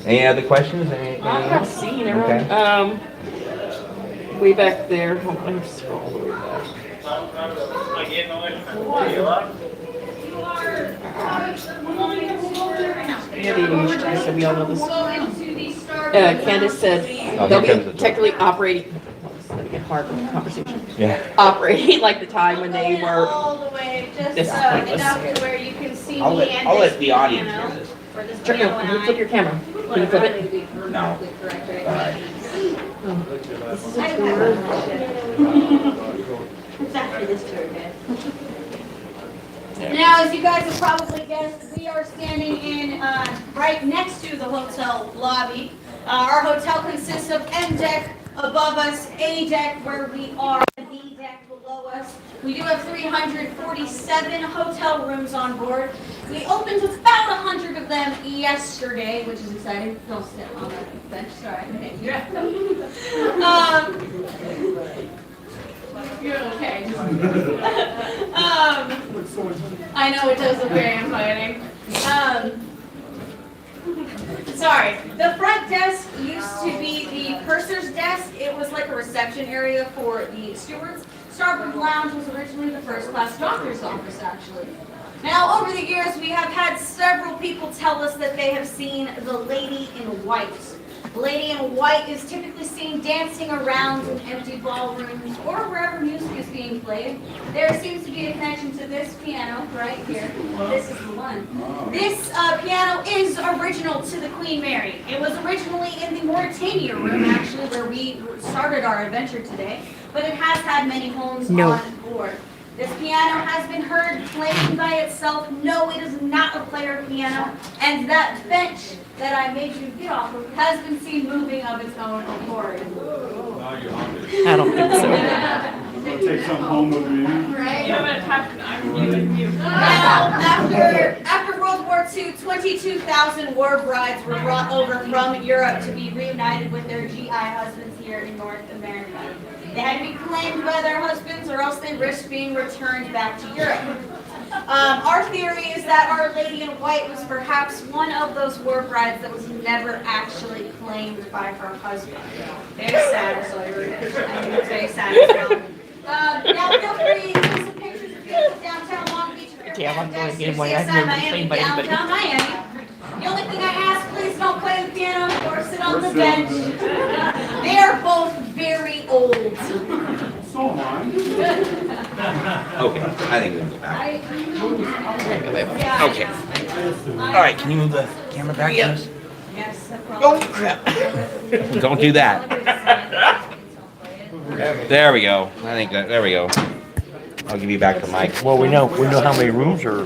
Any other questions? I'm not seeing everyone. Okay. Way back there. Hold on, let me scroll all the way back. ADHD, so we all know this. Candace said Oh, they'll here comes the be door. technically operating. It's gonna get hard conversation. Yeah. Operating like the time when they were. All the way, just This is enough pointless. to where you can see I'll me let, and I'll this let the audience piano, hear this. or this Can piano you and flip your I. camera? Can you flip it? No. This is a tour. It's actually this tour, guys. Now, as you guys have probably guessed, we are standing in right next to the hotel lobby. Our hotel consists of M deck above us, A deck where we are, B deck below us. We do have 347 hotel rooms on board. We opened about 100 of them yesterday, which is exciting. Don't sit on that bench, sorry. Okay, you're You're okay. I know it does look very inviting. Sorry, the front desk used to be the purser's desk. It was like a reception area for the stewards. Starboard Lounge was originally the first class doctor's office, actually. Now, over the years, we have had several people tell us that they have seen the lady in white. The lady in white is typically seen dancing around in empty ballrooms or wherever music is being played. There seems to be a connection to this piano right here. This is the one. This piano is original to the Queen Mary. It was originally in the Mauritania room, actually, where we started our adventure today, but it has had many homes on board. This piano has been heard playing by itself. No, it is not a player piano. And that bench that I made you get off of has been seen moving of its own accord. I don't think so. Take some home with me. Right? Now, after World War II, 22,000 war brides were brought over from Europe to be reunited with their GI husbands here in North America. They had to be claimed by their husbands or else they risked being returned back to Europe. Our theory is that Our Lady in White was perhaps one of those war brides that was never actually claimed by her husband. Very sad. I think it's very sad as well. Now feel free to see some pictures of beautiful downtown Long Beach. Yeah, I'm going to get CSI away. I've never Miami, seen by anybody. downtown Miami. The only thing I ask, please don't play the piano or sit on the bench. They are both very old. So am I. Okay, I think we can go back. Yeah. Okay. All right, can you move the camera back? Yes. Yes. Oh, crap. Don't do that. There we go. I think that, there we go. I'll give you back the mic. Well, we know how many rooms are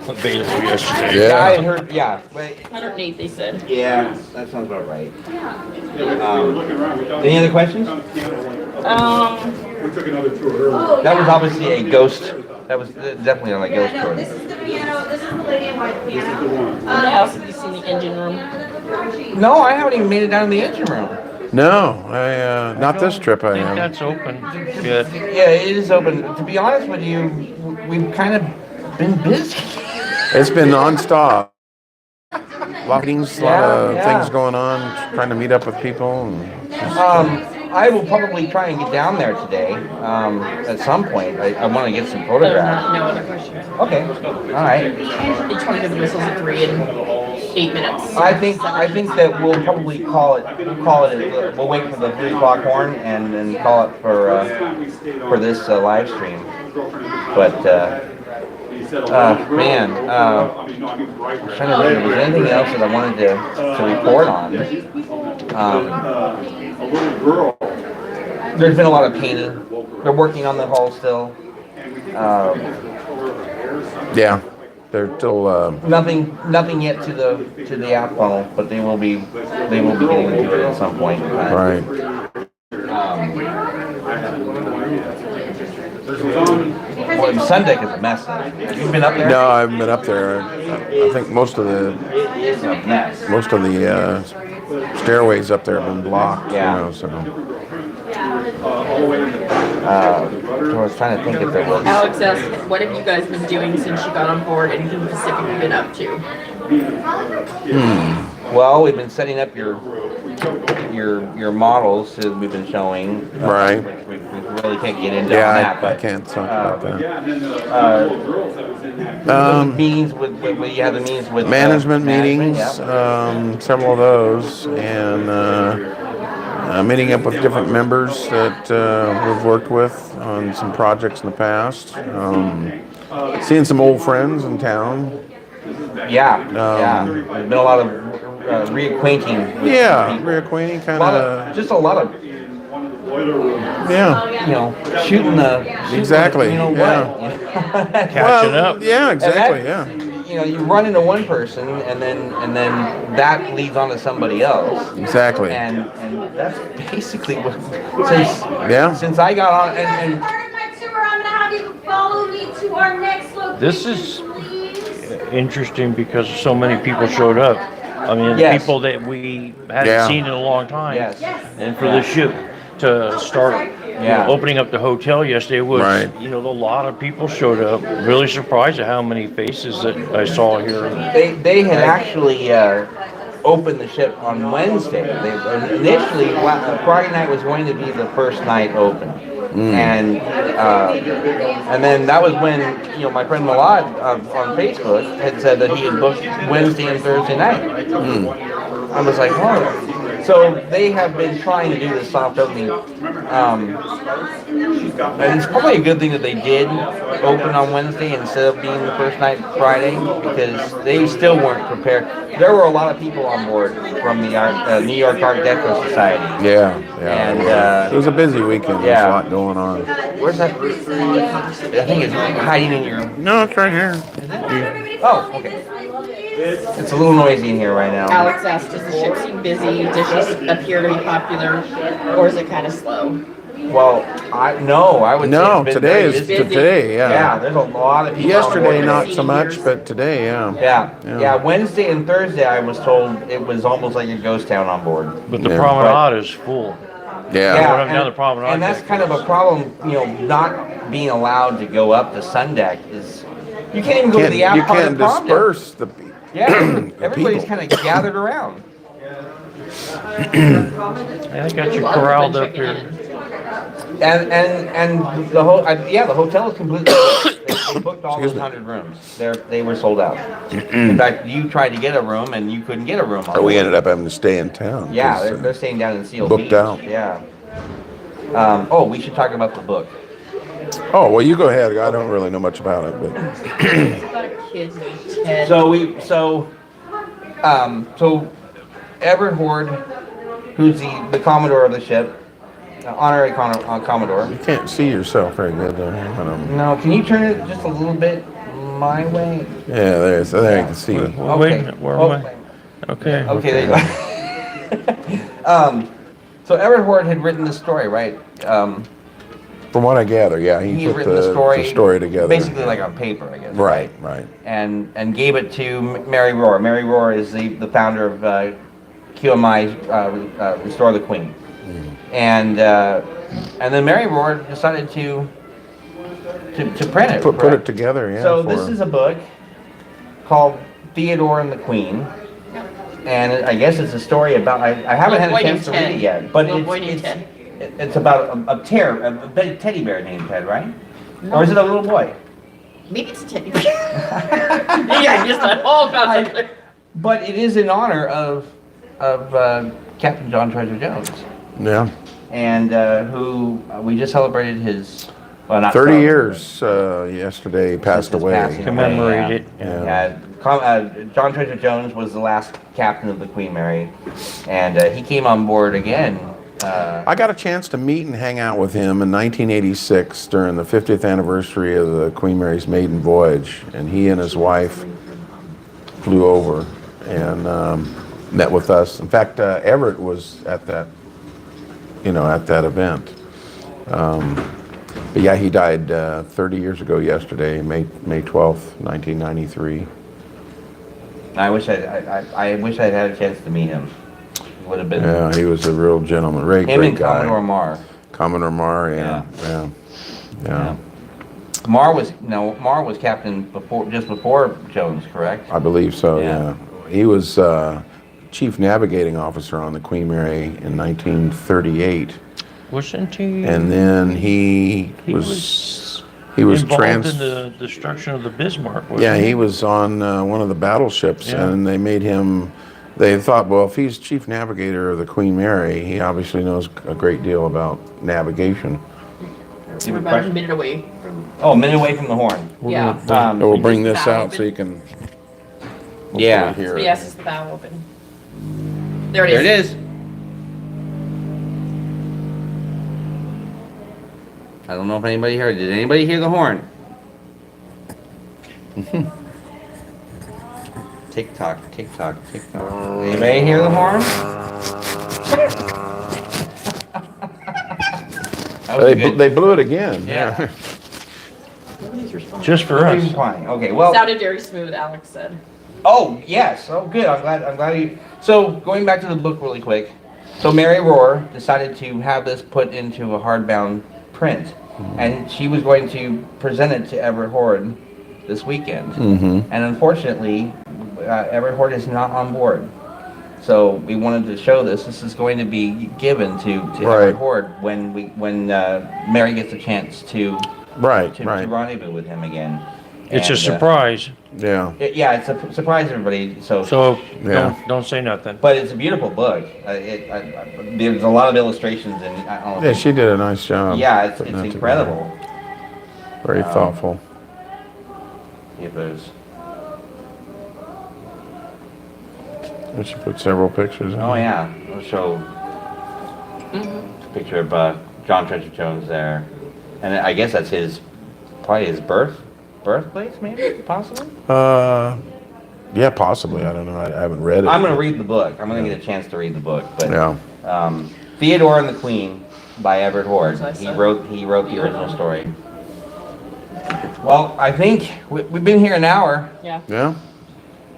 available yesterday. Yeah, I Yeah. heard, yeah. Wait. 108, they said. Yeah, that sounds about right. Looking around, we thought- Any other questions? We took another tour earlier. Oh, That was yeah. obviously a ghost. That was definitely on a ghost Yeah, no, tour. this is the piano, this is the Lady in White piano. What else have you seen the engine room? No, I haven't even made it down to the engine room. No, not this trip I I think am. that's open. Good. Yeah, it is open. To be honest with you, we've kind of been busy. It's been nonstop. A lot of meetings, a lot of Yeah, things yeah. going on, trying to meet up with people. And I will probably try and get down there today at some point. I want to get some No photographs. other question. Okay, all right. Each one of the whistles at 3 and 8 minutes. I think that we'll probably call it. We'll wait for the 3 o'clock horn and then call it for this live stream. But man, I'm trying to think if there's anything else that I wanted to report on. A little girl. There's been a lot of painting. They're working on the hall still. yeah, they're still. Nothing yet to the app funnel, but they will be getting into it at some point in time. Right. Well, Sundeck is a mess. Now. You've been up there? No, I haven't been up there. I think most of the It's a mess. stairways up there have been blocked. Yeah. You know, so. I was trying to think if there was. Alex asked, what have you guys been doing since you got on board? Anything specific you've been up to? Well, we've been setting up your models that we've been showing. Right. We really can't get into Yeah, on that, I but can't talk about that. meetings with you have the meetings with Management meetings, yeah. several of those, and meeting up with different members that we've worked with on some projects in the past. Seeing some old friends in town. Yeah. There's been a lot of reacquainting. With Yeah, people. reacquainting, kind Just a lot of yeah. shooting the Exactly, You know yeah. what? Catching up. Yeah, exactly. And Yeah. that, you run into one person and then that leads on to somebody else. Exactly. And that's basically what since I got on and Part of my tour, I'm gonna have you follow me to our next location. This is please. interesting because so many people showed up. I mean, Yes. people that we hadn't Yeah. seen in a long time. Yes. And for the shoot to start Yeah. opening up the hotel yesterday was, Right. a lot of people showed up. Really surprised at how many faces that I saw here. they had actually opened the ship on Wednesday. They initially Friday night was going to be the first night open. And then that was when my friend Malad on Facebook had said that he had booked Wednesday and Thursday night. I was like, oh. So they have been trying to do this soft opening. And it's probably a good thing that they did open on Wednesday instead of being the first night Friday, because they still weren't prepared. There were a lot of people on board from the New York Art Deco Society. Yeah, And, it was a busy weekend. There's yeah. a lot going on. Where's that? I think it's hiding in your... No, it's right here. Oh, okay. It's a little noisy in here right now. Alex asked, does the ship seem busy? Does she appear to be popular? Or is it kind of slow? Well, I would say No, it's been today very is busy. today. Yeah, Yeah. there's a lot of people. Yesterday, on board. not so much, but today, yeah. Yeah. Wednesday and Thursday, I was told it was almost like a ghost town on board. But the Yeah. promenade is full. Yeah. Going down the promenade and that's deck. kind of a problem. Not being allowed to go up the sun deck is. You can't even go to the You out part of can't the prom deck. disperse the. Yeah, everybody's people. kind of gathered around. I got you corralled up here. And the whole the hotel is completely booked. They booked all those 100 rooms. They were sold out. In fact, you tried to get a room and you couldn't get a room. Or we ended up having to stay in town. Yeah, 'cause, they're staying down in Seal booked Beach. out. Yeah. We should talk about the book. Oh, well, you go ahead. I don't really know much about it, but It's about a kid named Ted. So Everett Horde, who's the Commodore of the ship, honorary Commodore. you can't see yourself very good there. I don't know. No, can you turn it just a little bit my way? Yeah, there you can see it. Well, wait a minute, where am I? Okay. Okay, there you go. So Everett Horde had written this story, right? From what I gather, yeah, He he had put written the story together. basically like on paper, I guess. Right. And gave it to Mary Rohr. Mary Rohr is the founder of QMI, Restore the Queen. And then Mary Rohr decided to print it. Put correct? it together, yeah. So this is a book called Theodore and the Queen. And I guess it's a story about, I haven't had a chance to read it yet, but it's about a teddy bear named Ted, right? Or is it a little boy? Maybe it's a teddy bear. Yeah, just that whole concept. But it is in honor of Captain John Treasure Jones, Yeah. and who we just celebrated his, well, not 30 celebrated, years yesterday he passed his away. passing. Commemorate it. Yeah. John Treasure Jones was the last captain of the Queen Mary, and he came on board again. I got a chance to meet and hang out with him in 1986 during the 50th anniversary of the Queen Mary's maiden voyage, and he and his wife flew over and met with us. In fact, Everett was at that, at that event. But yeah, he died 30 years ago yesterday, May 12th, 1993. I wish I'd had a chance to meet him. It would have been Yeah, he was a real gentleman, him great and guy. Commodore Marr. Commodore Marr, yeah. Marr was captain just before Jones, correct? I believe so, Yeah. yeah. He was chief navigating officer on the Queen Mary in 1938, Wasn't he? and then he was involved in the destruction of the Bismarck. Wasn't yeah, he was on one of the battleships, Yeah. and they made him. They thought, well, if he's chief navigator of the Queen Mary, he obviously knows a great deal about navigation. We're about a minute away from. Oh, a minute away from the horn. Yeah. And we'll bring this Bow out open. so you can. Yeah. hopefully hear it. Yes, it's the bow open. There it There is. it is. I don't know if anybody heard. Did anybody hear the horn? Tick tock, tick tock, tick tock. Anybody hear the horn? That was good. They blew it again. Yeah. Just for us. Fine. Okay. Well. Sounded very smooth, Alex said. Oh yes. Oh good. I'm glad you. So going back to the book really quick. So Mary Rohr decided to have this put into a hardbound print, and she was going to present it to Everett Horde this weekend. Mm-hmm. And unfortunately, Everett Horde is not on board. So we wanted to show this. This is going to be given to Right. Everett Horde when Mary gets a chance to Right. to Right. rendezvous with him again. It's a And, surprise, Yeah. Yeah, it's a surprise everybody, so. so Yeah. don't say nothing. But it's a beautiful book. There's a lot of illustrations and I don't know. Yeah, if she did a nice job. Yeah, it's putting that incredible. together. Very thoughtful. If there's, We should put several pictures in. oh yeah, I'll show a picture of John Treasure Jones there. And I guess that's probably his birthplace maybe, possibly? Yeah, possibly. I don't know. I haven't read it. I'm gonna read the book. I'm gonna get a chance to read the book, but. Yeah. Theodore and the Queen by Everett Horde. That's He awesome. wrote the original story. Well, I think we've been here an hour, Yeah, Yeah.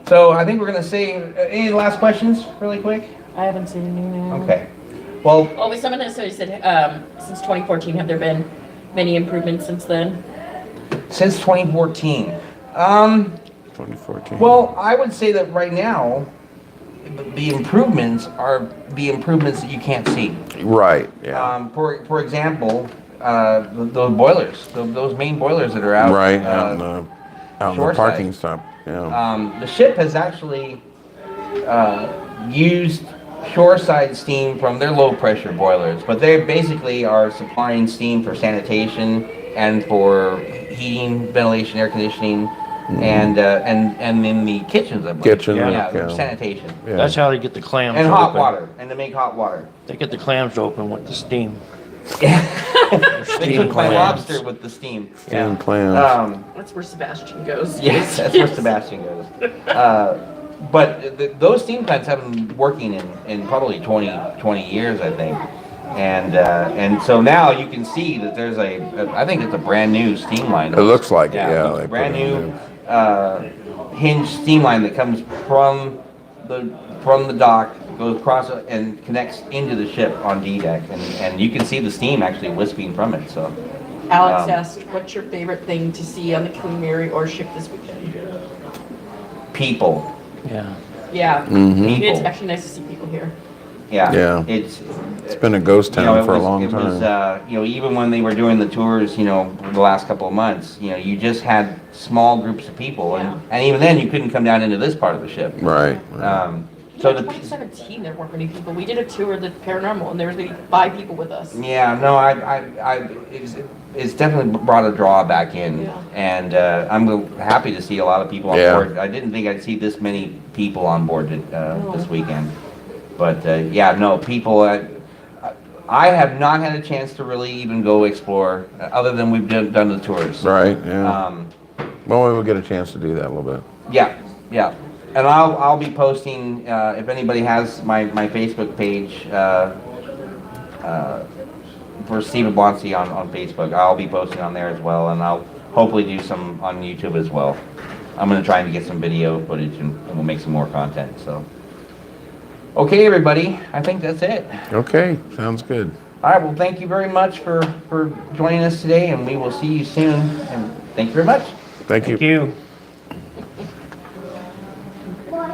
so I think we're gonna say, any last questions, really quick? I haven't seen any now. Okay. Well, Oh, someone has said, since 2014, have there been many improvements since then? since 2014, 2014. well, I would say that right now, the improvements are the improvements that you can't see. Right. Yeah. For example, those boilers, those main boilers that are out. Right. Out in the shoreside. parking stop. Yeah. The ship has actually used shoreside steam from their low pressure boilers, but they basically are supplying steam for sanitation and for heating, ventilation, air conditioning, and in the kitchens, I believe. Kitchen, yeah, yeah. sanitation Yeah. That's how they get the clams and hot open. water, and to make hot water. They get the clams open with the steam. They Steam cook my clams. lobster with the steam. And clams. That's where Sebastian goes. Yes, that's where Sebastian goes. But those steam plants have been working in probably 20 years, I think. And so now you can see that there's I think it's a brand new steam line. It looks like it, yeah, it's they a put brand it in new hinged steam line that comes from the dock, goes across and connects into the ship on D deck, and you can see the steam actually wisping from it. So Alex asked, what's your favorite thing to see on the Queen Mary or ship this weekend? people, Yeah. Yeah, Mhm. it's actually nice to see people here. yeah, Yeah. it's been a ghost town it for a was- long it was, time. even when they were doing the tours, the last couple of months, you just had small groups of people, and even then, you couldn't come down into this part of the ship. Right. So In the 2017, there weren't many people. We did a tour of the paranormal, and there was maybe 5 people with us. yeah, no, it's definitely brought a draw back in, Yeah. and I'm happy to see a lot of people on Yeah. board. I didn't think I'd see this many people on board this weekend, but yeah, no, people. I have not had a chance to really even go explore, other than we've done the tours. Right. Yeah. Um, Well, we'll get a chance to do that a little bit. yeah, yeah. And I'll be posting, if anybody has my Facebook page, for Stephen Blonsey on Facebook, I'll be posting on there as well, and I'll hopefully do some on YouTube as well. I'm gonna try and get some video footage and we'll make some more content, so. Okay, everybody, I think that's it. Okay. Sounds good. All right, well, thank you very much for joining us today, and we will see you soon, and thank you very much. Thank you. Thank you. What?